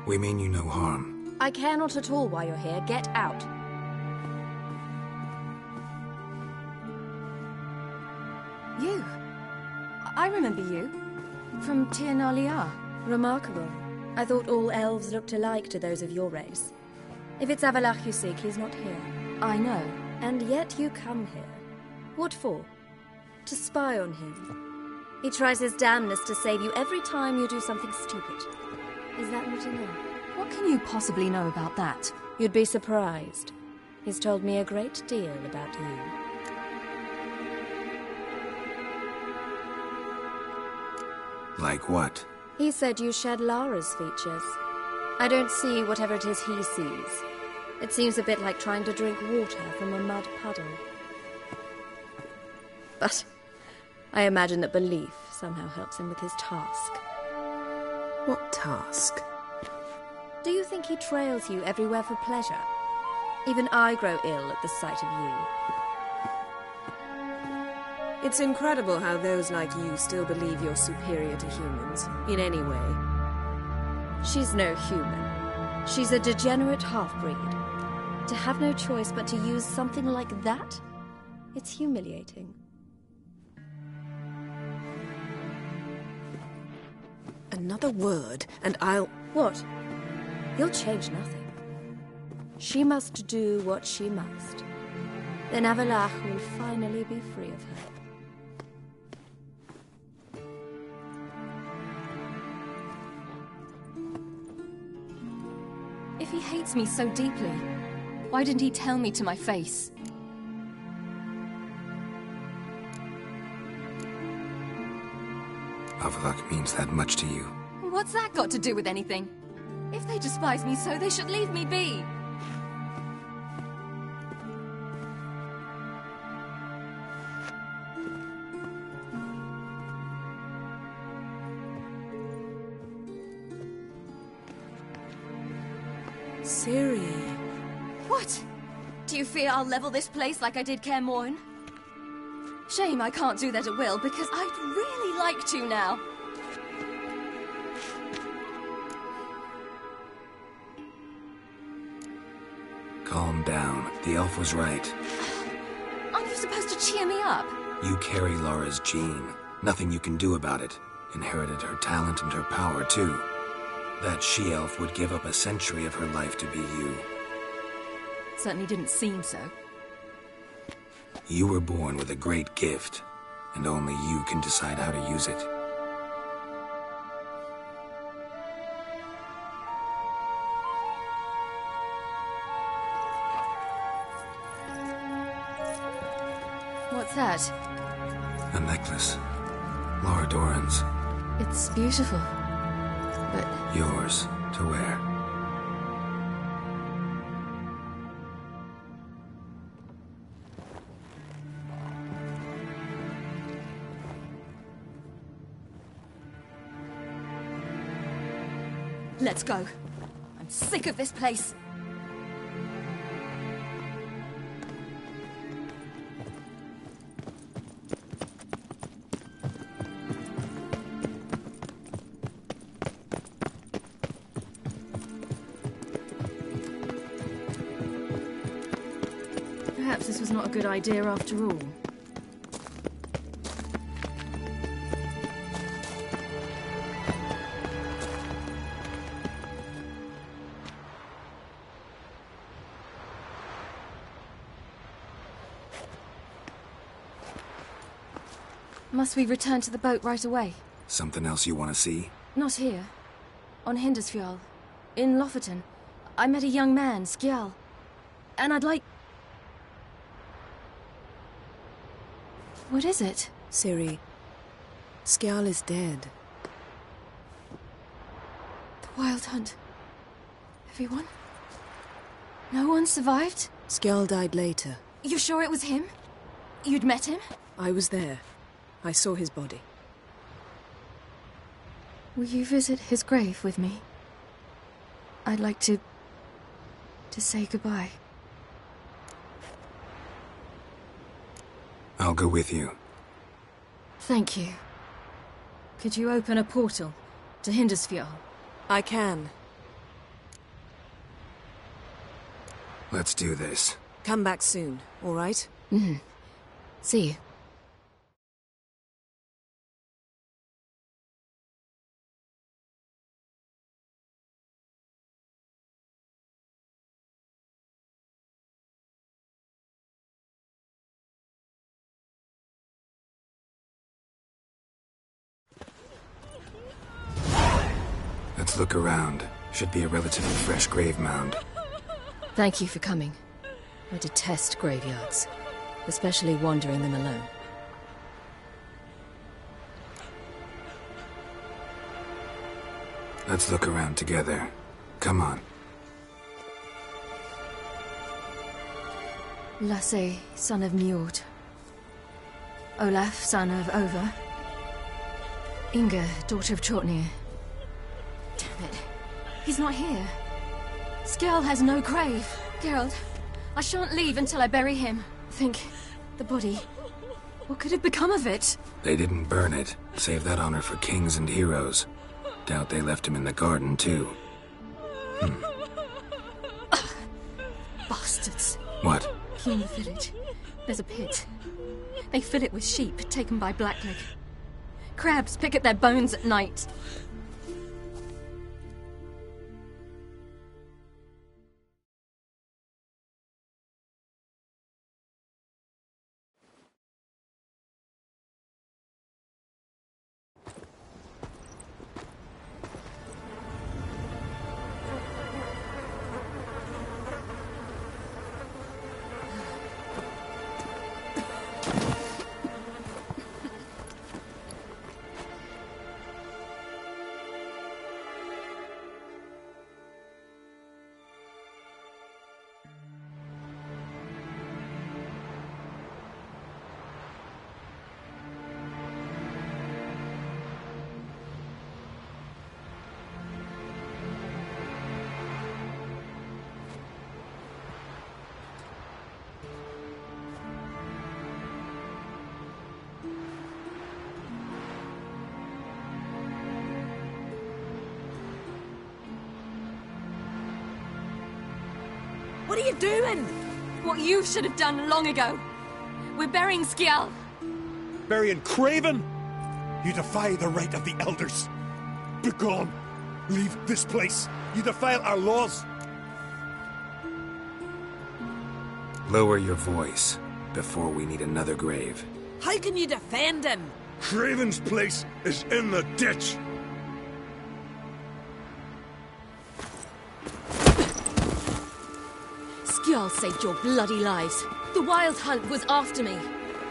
We mean you no harm. I care not at all why you're here. Get out. You. I remember you. From Tir na Liar. Remarkable. I thought all elves looked alike to those of your race. If it's Avalach you seek, he's not here. I know. And yet you come here. What for? To spy on him. He tries his damnedest to save you every time you do something stupid. Is that not enough? What can you possibly know about that? You'd be surprised. He's told me a great deal about you. Like what? He said you shared Lara's features. I don't see whatever it is he sees. It seems a bit like trying to drink water from a mud puddle. But I imagine that belief somehow helps him with his task. What task? Do you think he trails you everywhere for pleasure? Even I grow ill at the sight of you. It's incredible how those like you still believe you're superior to humans, in any way. She's no human. She's a degenerate half-breed. To have no choice but to use something like that? It's humiliating. Another word, and I'll... What? You'll change nothing. She must do what she must. Then Avalach will finally be free of her. If he hates me so deeply, why didn't he tell me to my face? Avalach means that much to you. What's that got to do with anything? If they despise me so, they should leave me be. Ciri. What? Do you fear I'll level this place like I did Kaer Morhen? Shame I can't do that at will, because I'd really like to now. Calm down. The elf was right. Aren't you supposed to cheer me up? You carry Lara's gene. Nothing you can do about it. Inherited her talent and her power, too. That she-elf would give up a century of her life to be you. Certainly didn't seem so. You were born with a great gift, and only you can decide how to use it. What's that? A necklace. Lara Doran's. It's beautiful, but... Yours to wear. Let's go. I'm sick of this place. Perhaps this was not a good idea after all. Must we return to the boat right away? Something else you want to see? Not here. On Hindersfjall. In Lofoten. I met a young man, Skjal. And I'd like... What is it? Ciri, Skjal is dead. The Wild Hunt. Everyone? No one survived? Skjal died later. You sure it was him? You'd met him? I was there. I saw his body. Will you visit his grave with me? I'd like to say goodbye. I'll go with you. Thank you. Could you open a portal to Hindersfjord? I can. Let's do this. Come back soon, all right? Mm-hmm. See you. Let's look around. Should be a relatively fresh grave mound. Thank you for coming. I detest graveyards, especially wandering them alone. Let's look around together. Come on. Lasse, son of Njord. Olaf, son of Over. Inga, daughter of Trotnir. Damn it. He's not here. Skjall has no grave. Geralt, I shan't leave until I bury him. Think, the body. What could have become of it? They didn't burn it. Save that honor for kings and heroes. Doubt they left him in the garden, too. Bastards. What? In the village, there's a pit. They fill it with sheep taken by Blackleg. Crabs pick at their bones at night. What are you doing? What you should have done long ago. We're burying Skjall. Burying Craven? You defy the right of the elders. Begone. Leave this place. You defile our laws. Lower your voice before we need another grave. How can you defend him? Craven's place is in the ditch. Skjall saved your bloody lives. The Wild Hunt was after me.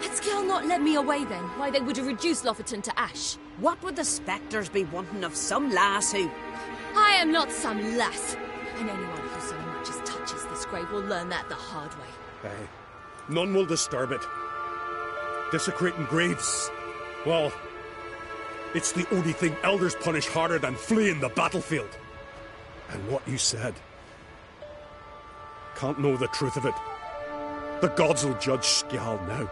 Had Skjall not led me away then, why they would have reduced Lofoten to ash. What would the spectres be wanting of some lass who... I am not some lass. And anyone who so much as touches this grave will learn that the hard way. Aye. None will disturb it. Desecrating graves. Well, it's the only thing elders punish harder than fleeing the battlefield. And what you said. Can't know the truth of it. The gods will judge Skjall now.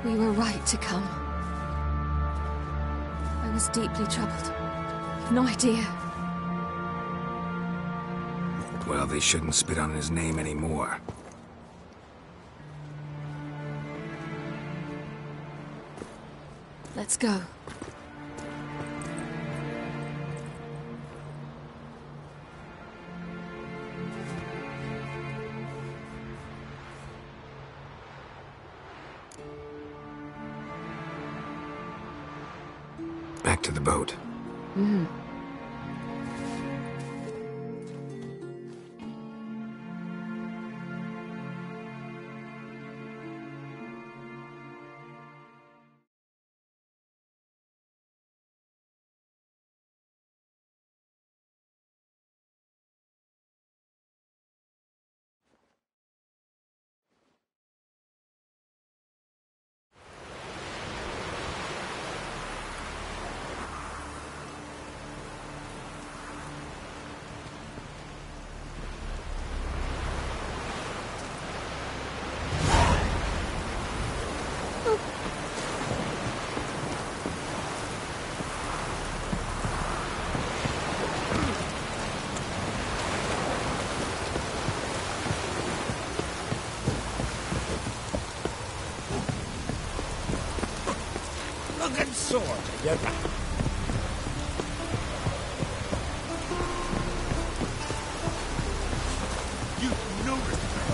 We were right to come. I was deeply troubled. You've no idea. Well, they shouldn't spit on his name anymore. Let's go. Back to the boat. Mm-hmm. tongue and sword, you rat. You noticed that.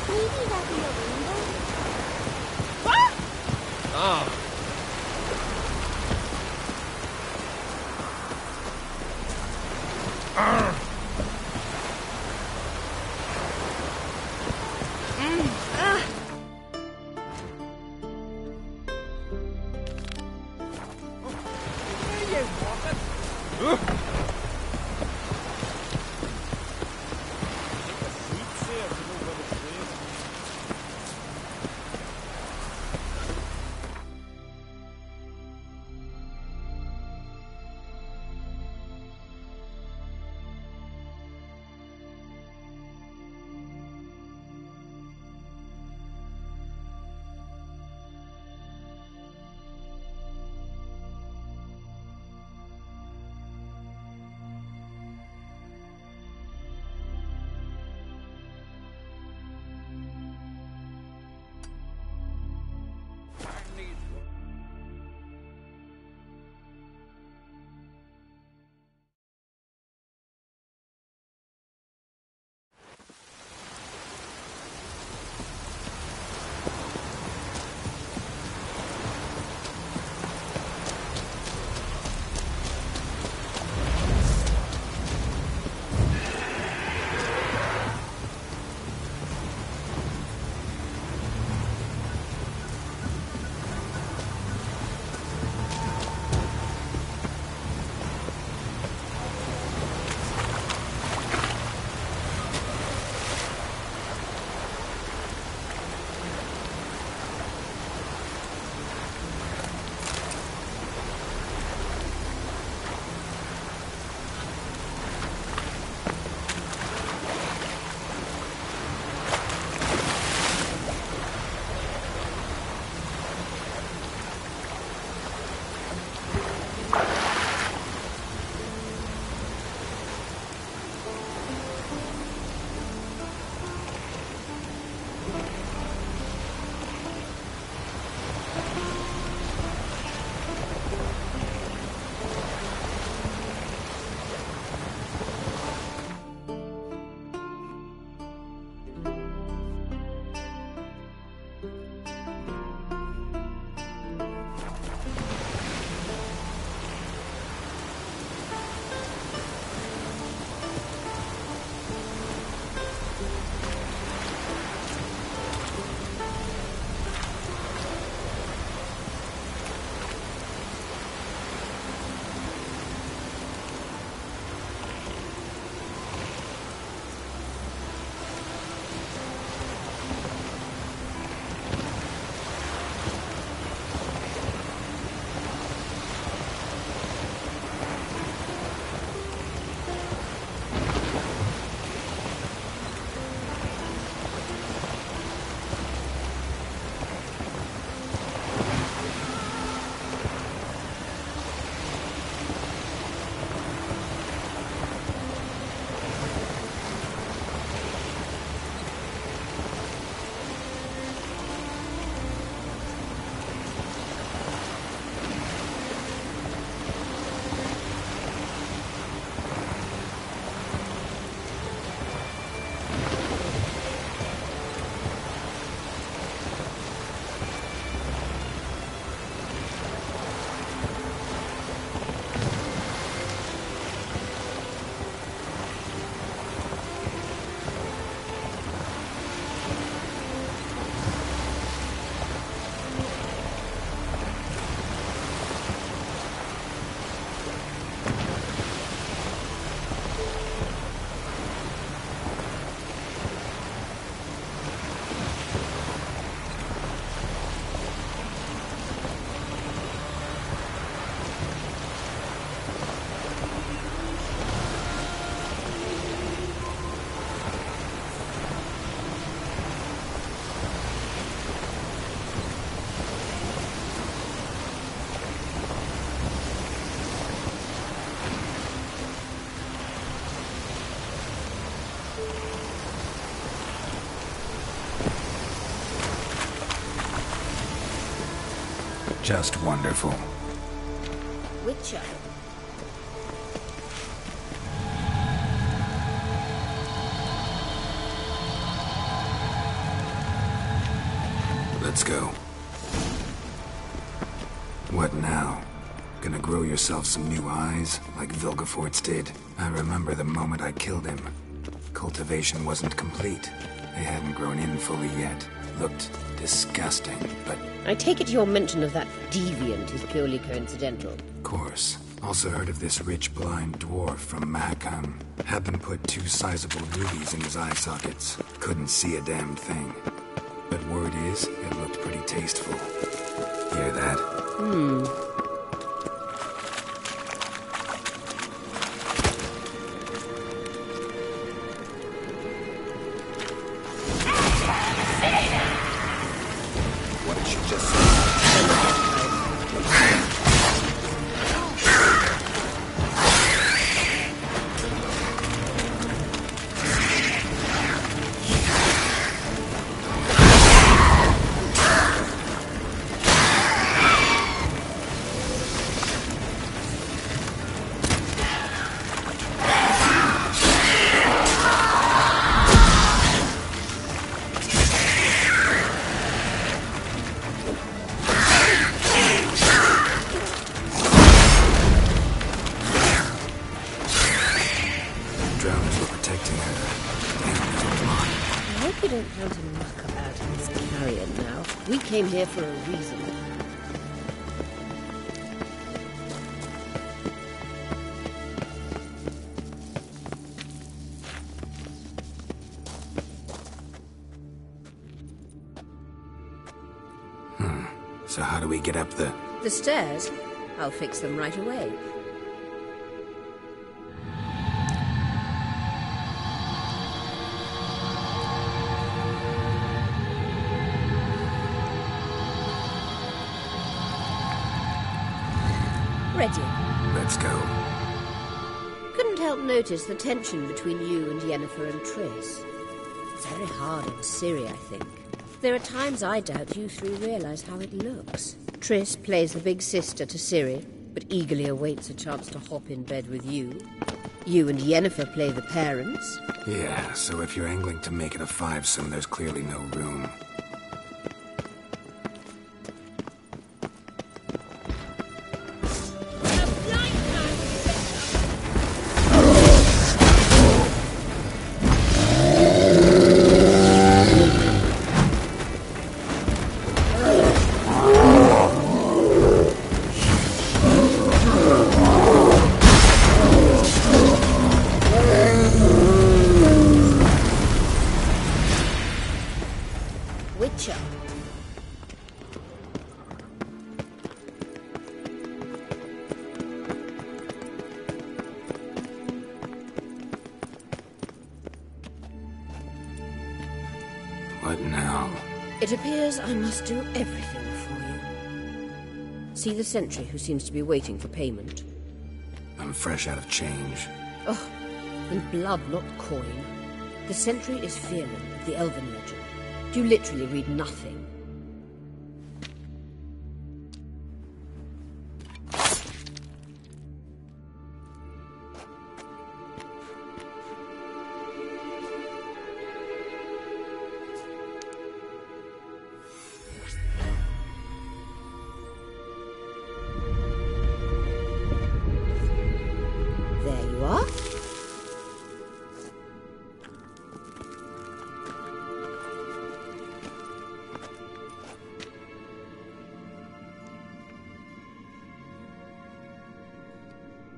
Maybe that'd be a rainbow? Ah. Just wonderful. Witcher. Let's go. What now? Gonna grow yourself some new eyes, like Vilgefortz did? I remember the moment I killed him. Cultivation wasn't complete. They hadn't grown in fully yet. Looked disgusting, but... I take it your mention of that deviant is purely coincidental. Of course. Also heard of this rich blind dwarf from Mahakam. Had them put 2 sizable rubies in his eye sockets. Couldn't see a damned thing. But word is, it looked pretty tasteful. Hear that? What did she just say? Drowners were protecting her. I hope you don't count a muck about in this carrion now. We came here for a reason. So how do we get up the... The stairs? I'll fix them right away. Ready. Let's go. Couldn't help notice the tension between you and Yennefer and Triss. It's very hard in Ciri, I think. There are times I doubt you 3 realize how it looks. Triss plays the big sister to Ciri, but eagerly awaits a chance to hop in bed with you. You and Yennefer play the parents. Yeah, so if you're angling to make it a 5-some, there's clearly no room. Witcher. What now? It appears I must do everything for you. See the sentry who seems to be waiting for payment. I'm fresh out of change. Oh, in blood, not coin. The sentry is Fearman of the Elven Legend. You literally read nothing. There you are.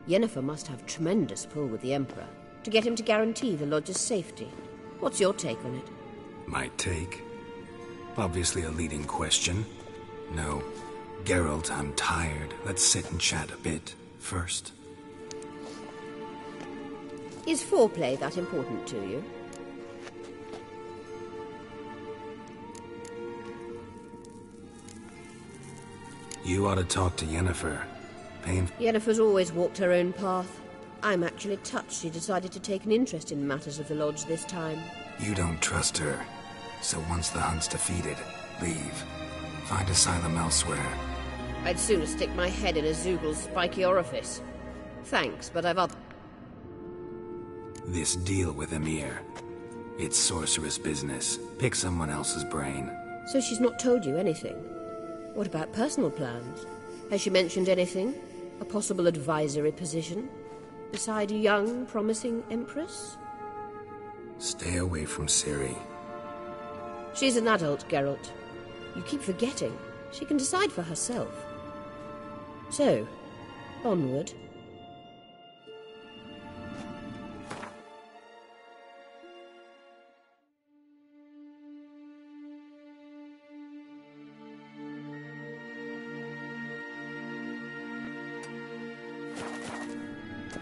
Yennefer must have tremendous pull with the Emperor to get him to guarantee the Lodge's safety. What's your take on it? My take? Obviously a leading question. No. Geralt, I'm tired. Let's sit and chat a bit first. Is foreplay that important to you? You ought to talk to Yennefer. Yennefer's always walked her own path. I'm actually touched she decided to take an interest in matters of the Lodge this time. You don't trust her. So once the hunt's defeated, leave. Find asylum elsewhere. I'd sooner stick my head in a Zoogl's spiky orifice. Thanks, but I've other... This deal with Emir. It's sorceress business. Pick someone else's brain. So she's not told you anything? What about personal plans? Has she mentioned anything? A possible advisory position? Beside a young, promising empress? Stay away from Ciri. She's an adult, Geralt. You keep forgetting. She can decide for herself. So, onward.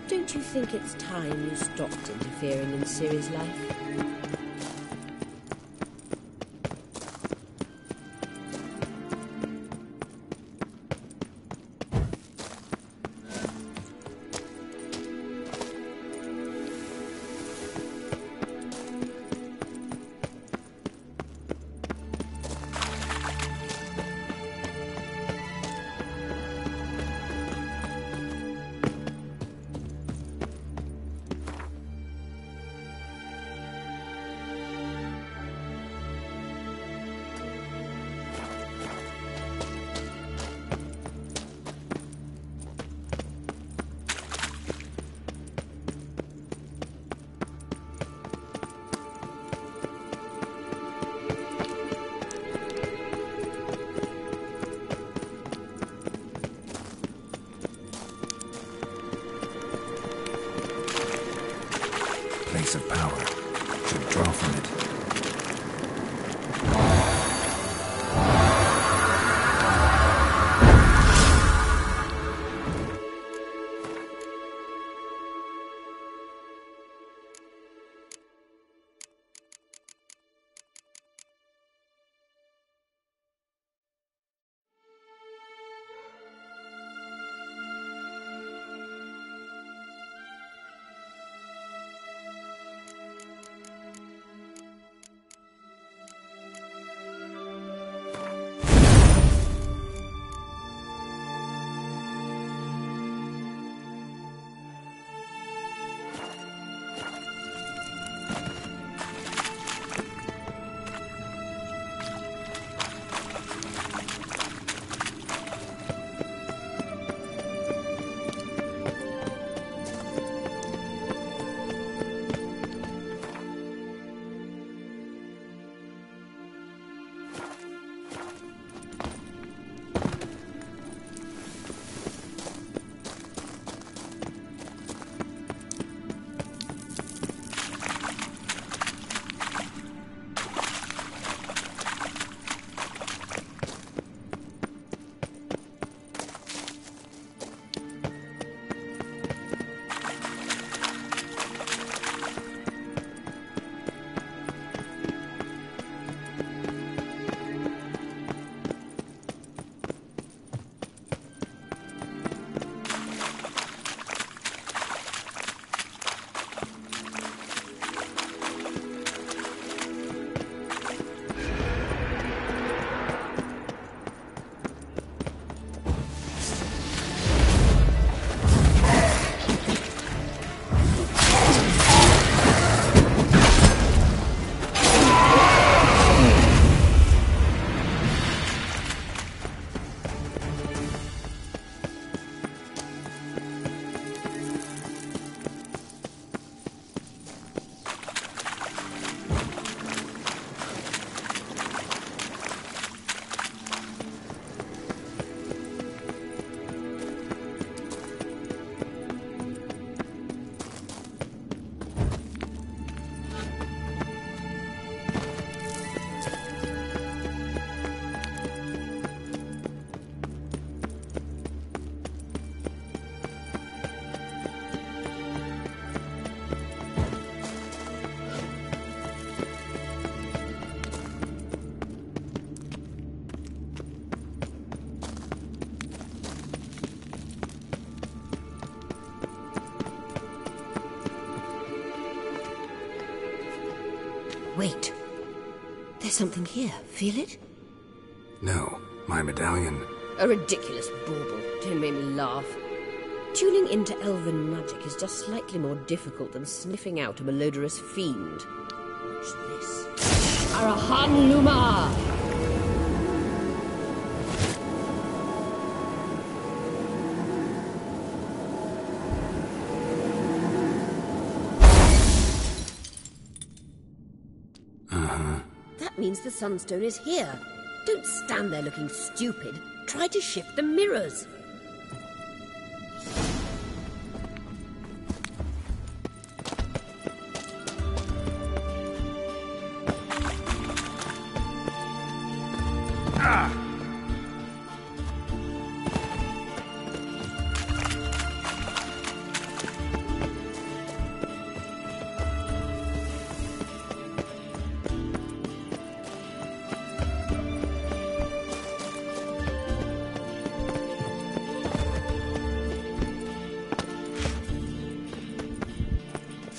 Don't you think it's time you stopped interfering in Ciri's life? Place of power. Should draw from it. Wait. There's something here. Feel it? No, my medallion. A ridiculous bauble. Don't make me laugh. Tuning into elven magic is just slightly more difficult than sniffing out a malodorous fiend. Watch this. Arahan Luma! That means the Sunstone is here. Don't stand there looking stupid. Try to shift the mirrors.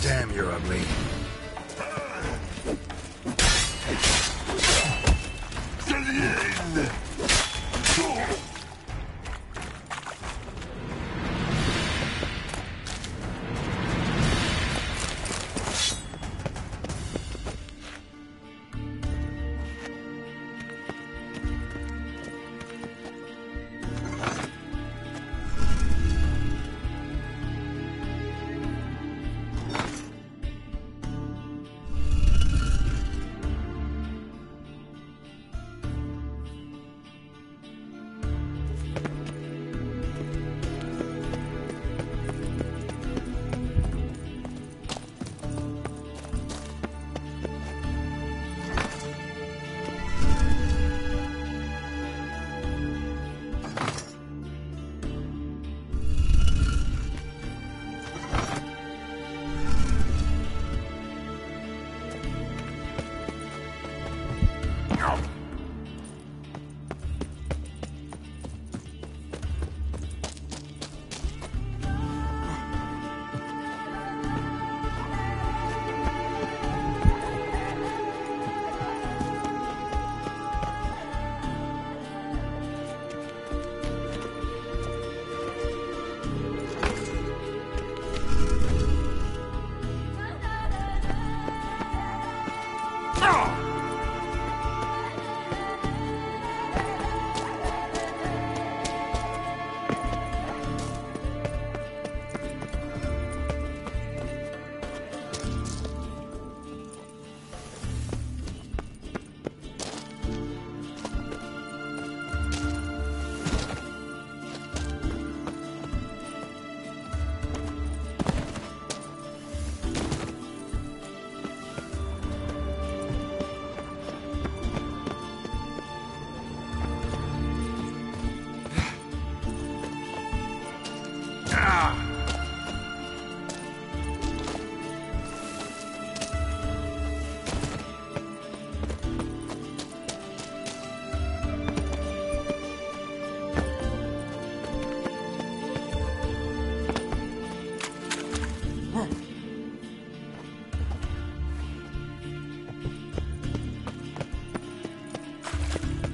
Damn, you're ugly.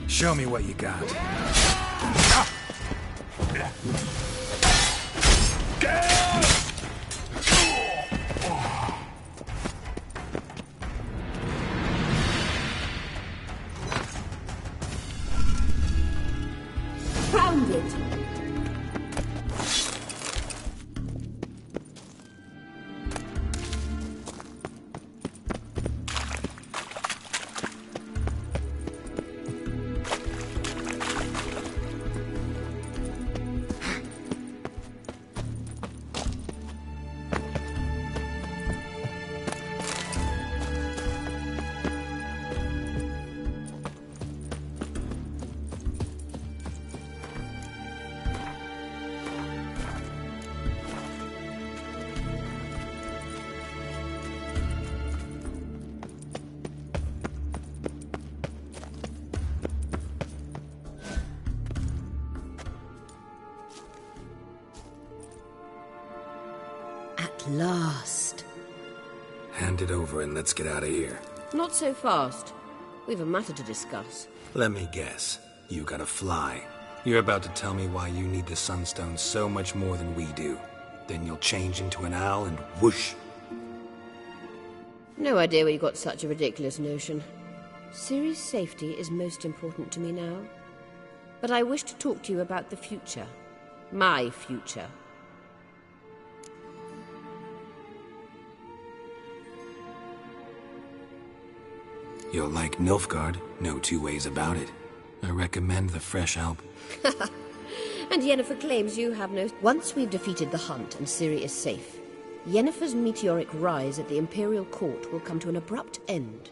Show me what you got. Found it! At last. Hand it over and let's get out of here. Not so fast. We've a matter to discuss. Let me guess. You gotta fly. You're about to tell me why you need the Sunstone so much more than we do. Then you'll change into an owl and whoosh. No idea where you got such a ridiculous notion. Ciri's safety is most important to me now. But I wish to talk to you about the future. My future. You'll like Nilfgaard, no two ways about it. I recommend the fresh alp. And Yennefer claims you have no... Once we've defeated the Hunt and Ciri is safe, Yennefer's meteoric rise at the Imperial Court will come to an abrupt end.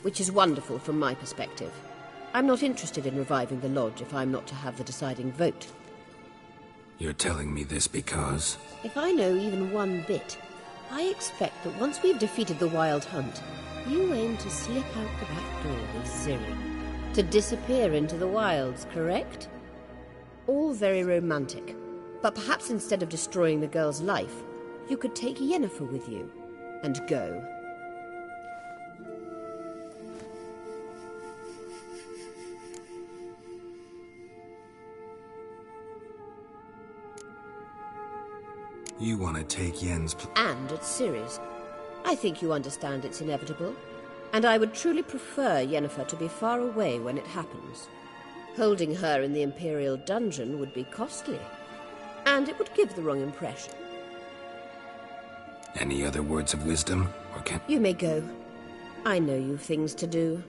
Which is wonderful from my perspective. I'm not interested in reviving the Lodge if I'm not to have the deciding vote. You're telling me this because... If I know even one bit, I expect that once we've defeated the Wild Hunt, you aim to slip out the back door with Ciri. To disappear into the wilds, correct? All very romantic. But perhaps instead of destroying the girl's life, you could take Yennefer with you and go. You want to take Yen's... And at Ciri's. I think you understand it's inevitable. And I would truly prefer Yennefer to be far away when it happens. Holding her in the Imperial dungeon would be costly. And it would give the wrong impression. Any other words of wisdom, or can... You may go. I know you've things to do.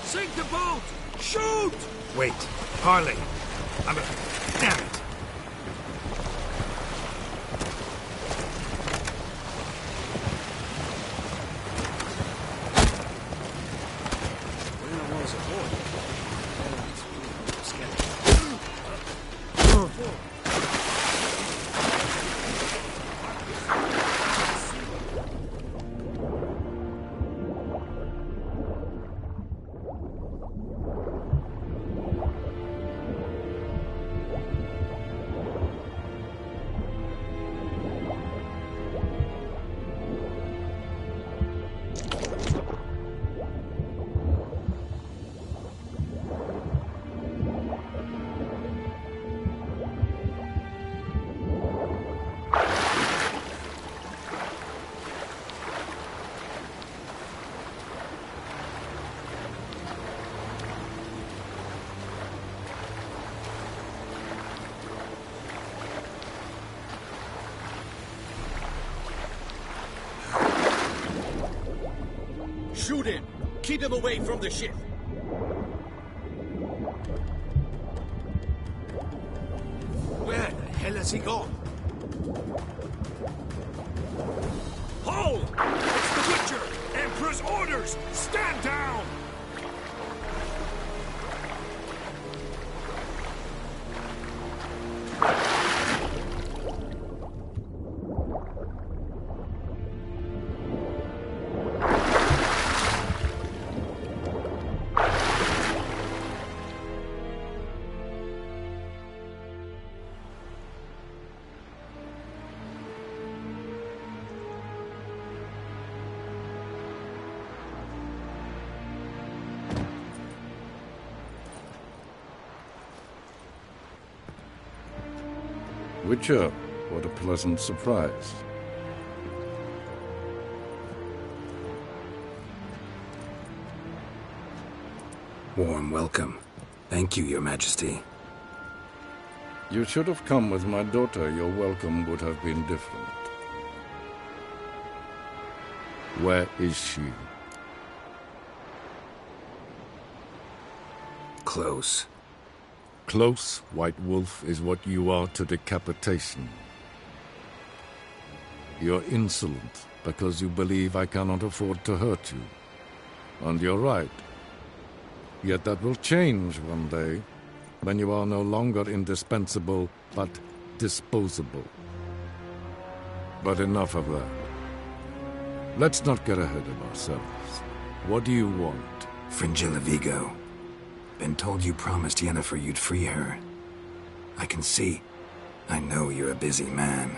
Sink the boat! Shoot! Wait, Harley. Damn it. Where was it, boy? Shoot him! Keep him away from the ship! Where the hell has he gone? Hold! It's the Witcher! Emperor's orders! Stand down! Witcher, what a pleasant surprise. Warm welcome. Thank you, Your Majesty. You should have come with my daughter. Your welcome would have been different. Where is she? Close. Close, White Wolf, is what you are to decapitation. You're insolent because you believe I cannot afford to hurt you. And you're right. Yet that will change one day, when you are no longer indispensable, but disposable. But enough of that. Let's not get ahead of ourselves. What do you want? Fringilla Vigo. Been told you promised Yennefer you'd free her. I can see. I know you're a busy man.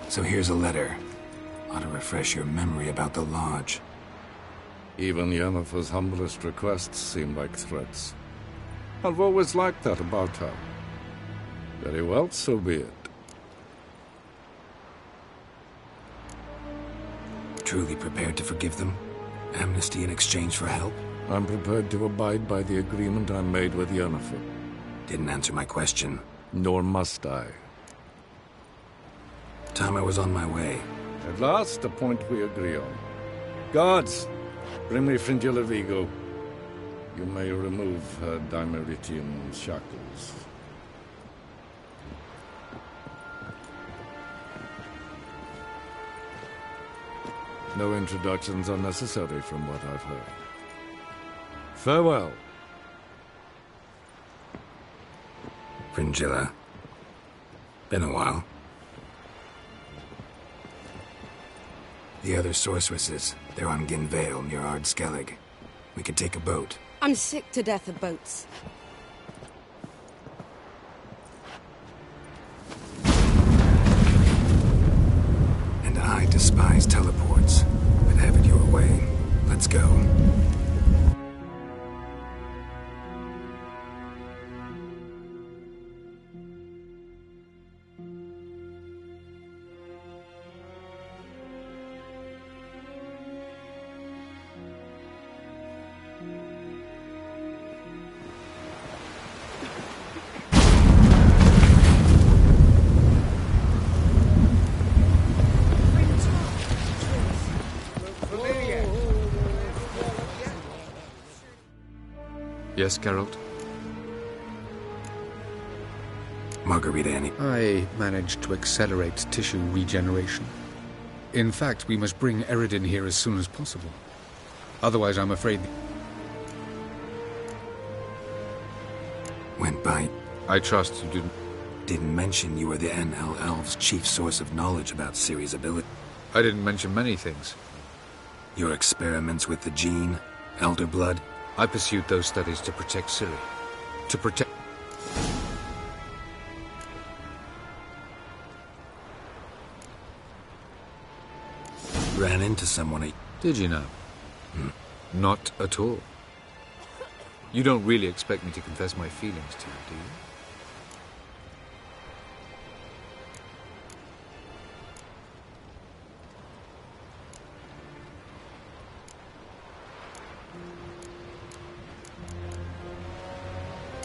So here's a letter. Ought to refresh your memory about the Lodge. Even Yennefer's humblest requests seem like threats. I've always liked that about her. Very well, so be it. Truly prepared to forgive them? Amnesty in exchange for help? I'm prepared to abide by the agreement I made with Yennefer. Didn't answer my question. Nor must I. Time I was on my way. At last, a point we agree on. Guards, bring me Fringilla Vigo. You may remove her Dimeritian shackles. No introductions are necessary from what I've heard. Farewell. Fringilla. Been a while. The other sorceresses, they're on Ginvale near Ard-Skellig. We could take a boat. I'm sick to death of boats. And I despise teleports. But have it your way. Let's go. Familiar. Yes, Geralt? Margarita, I managed to accelerate tissue regeneration. In fact, we must bring Eredin here as soon as possible. Otherwise, I'm afraid... Went by. I trust you didn't mention you were the NL Elves' chief source of knowledge about Ciri's ability. I didn't mention many things. Your experiments with the gene, Elder Blood? I pursued those studies to protect Ciri. To protect... Ran into someone. Did you know? Not at all. You don't really expect me to confess my feelings to you, do you?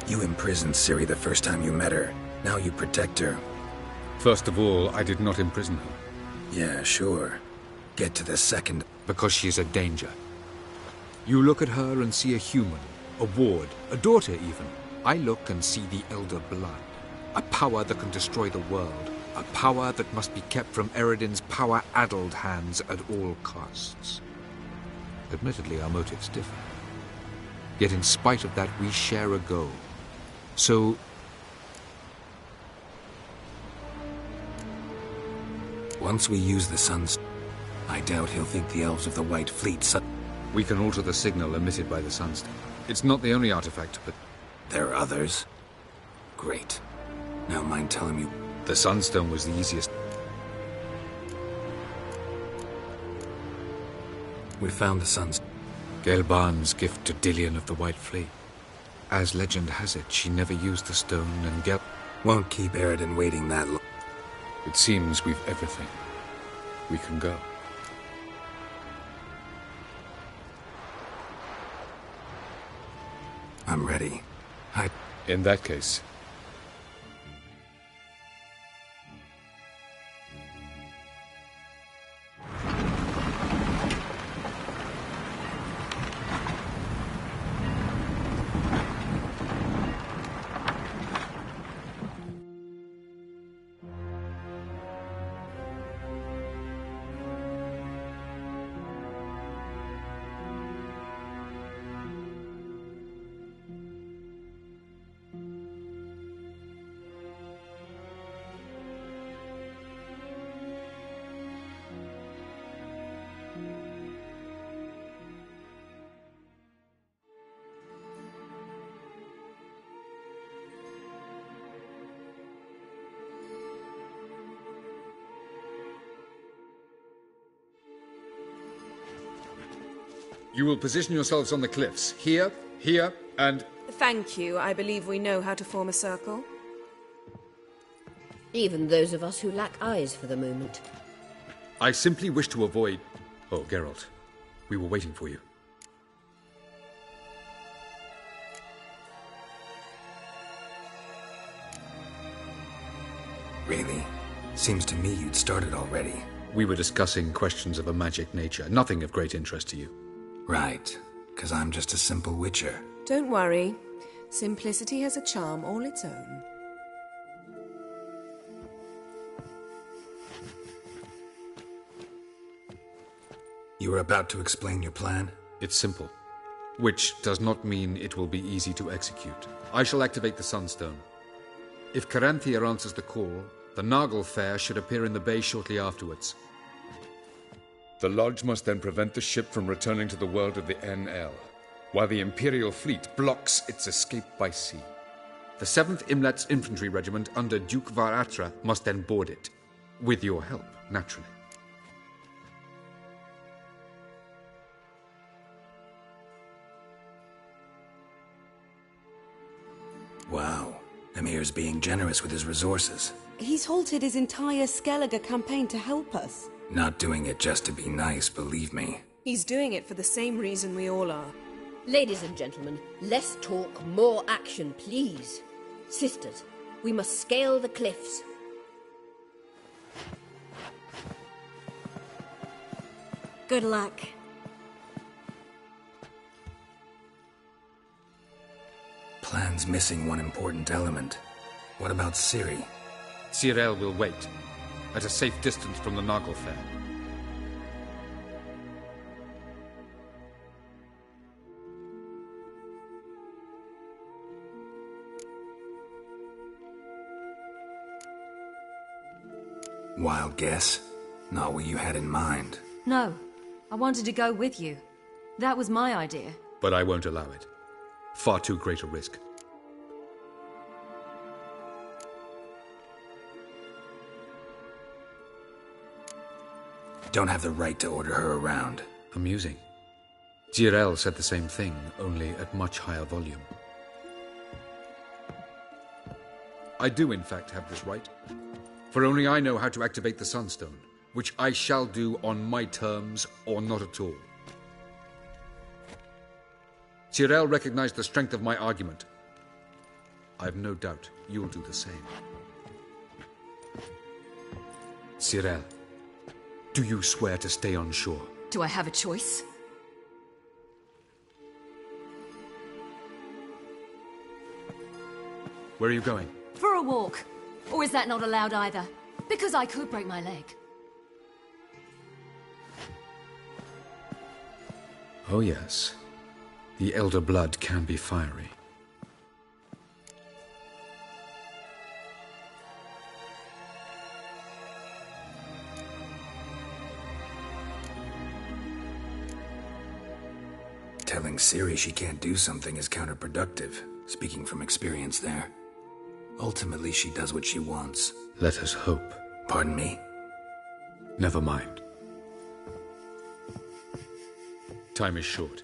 You imprisoned Ciri the first time you met her. Now you protect her. First of all, I did not imprison her. Yeah, sure. Get to the second. Because she is a danger. You look at her and see a human, a ward, a daughter even. I look and see the Elder Blood. A power that can destroy the world. A power that must be kept from Eredin's power-addled hands at all costs. Admittedly, our motives differ. Yet in spite of that, we share a goal. So... Once we use the Sun's... I doubt he'll think the Elves of the White Fleet We can alter the signal emitted by the Sunstone. It's not the only artifact, but... There are others? Great. Now mind telling me... The Sunstone was the easiest. We found the Sun's... Gelban's gift to Dillion of the White Fleet. As legend has it, she never used the stone, and won't keep Eredin waiting that long. It seems we've everything. We can go. I'm ready. In that case... You will position yourselves on the cliffs. Here, here, and... Thank you. I believe we know how to form a circle. Even those of us who lack eyes for the moment. I simply wish to avoid... Oh, Geralt. We were waiting for you. Really? Seems to me you'd started already. We were discussing questions of a magic nature. Nothing of great interest to you. Right. 'Cause I'm just a simple witcher. Don't worry. Simplicity has a charm all its own. You were about to explain your plan? It's simple. Which does not mean it will be easy to execute. I shall activate the Sunstone. If Caranthia answers the call, the Nargle Fair should appear in the bay shortly afterwards. The Lodge must then prevent the ship from returning to the world of the NL, while the Imperial fleet blocks its escape by sea. The 7th Imlet's Infantry Regiment under Duke Varatra must then board it. With your help, naturally. Wow. Emir's being generous with his resources. He's halted his entire Skellige campaign to help us. Not doing it just to be nice, believe me. He's doing it for the same reason we all are. Ladies and gentlemen, less talk, more action, please. Sisters, we must scale the cliffs. Good luck. plan's missing one important element. What about Ciri? Cyril will wait, at a safe distance from the Nagelfell. Wild guess? Not what you had in mind. No, I wanted to go with you. That was my idea. But I won't allow it. Far too great a risk. Don't have the right to order her around. Amusing. Jirel said the same thing, only at much higher volume. I do, in fact, have this right. For only I know how to activate the Sunstone, which I shall do on my terms or not at all. Jirel recognized the strength of my argument. I have no doubt you'll do the same. Cyril, do you swear to stay on shore? Do I have a choice? Where are you going? For a walk. Or is that not allowed either? Because I could break my leg. Oh yes. The elder blood can be fiery. Telling Ciri she can't do something is counterproductive, speaking from experience there. Ultimately, she does what she wants. Let us hope. Pardon me? Never mind. Time is short.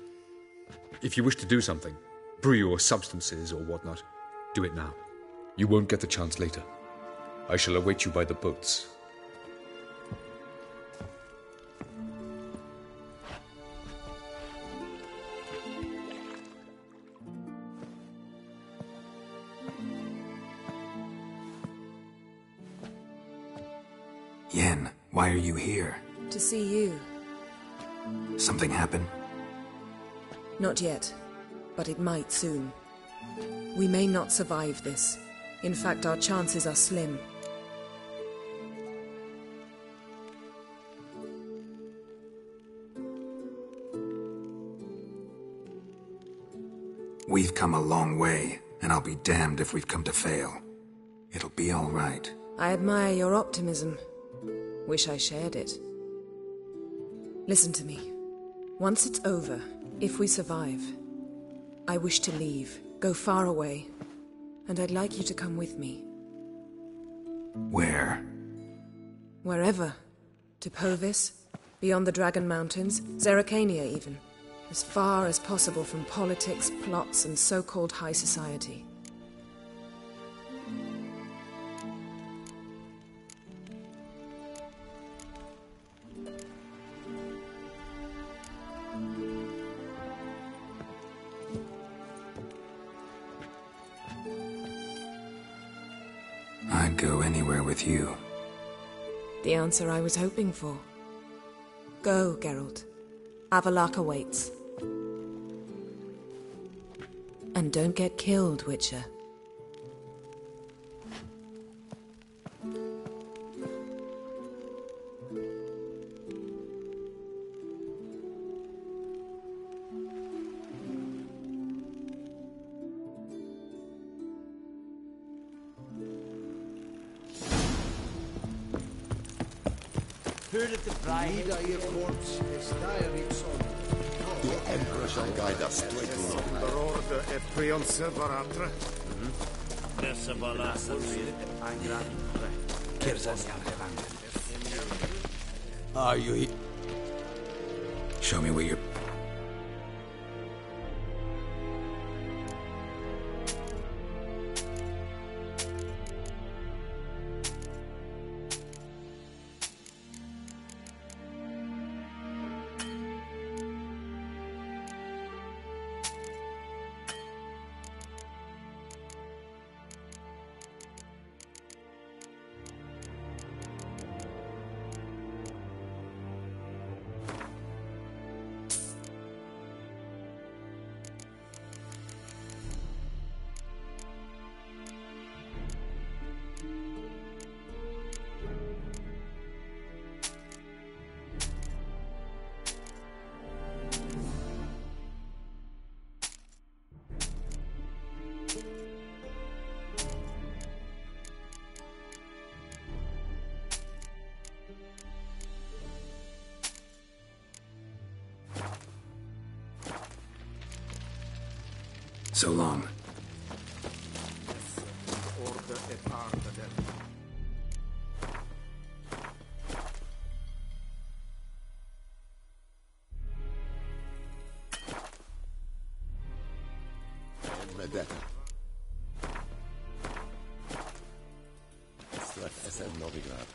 If you wish to do something, brew your substances or whatnot, do it now. You won't get the chance later. I shall await you by the boats. Yen, why are you here? To see you. Something happen? Not yet, but it might soon. We may not survive this. In fact, our chances are slim. We've come a long way, and I'll be damned if we've come to fail. It'll be all right. I admire your optimism. Wish I shared it. Listen to me. Once it's over, if we survive, I wish to leave, go far away, and I'd like you to come with me. Where? Wherever. To Povis, beyond the Dragon Mountains, Zeracania even. As far as possible from politics, plots, and so-called high society. I'd go anywhere with you. The answer I was hoping for. Go, Geralt. Avalok awaits. And don't get killed, Witcher. The Emperor shall guide us straight to Are you here? Show me where you're... So long. Vendetta. Strach SM Novigrad.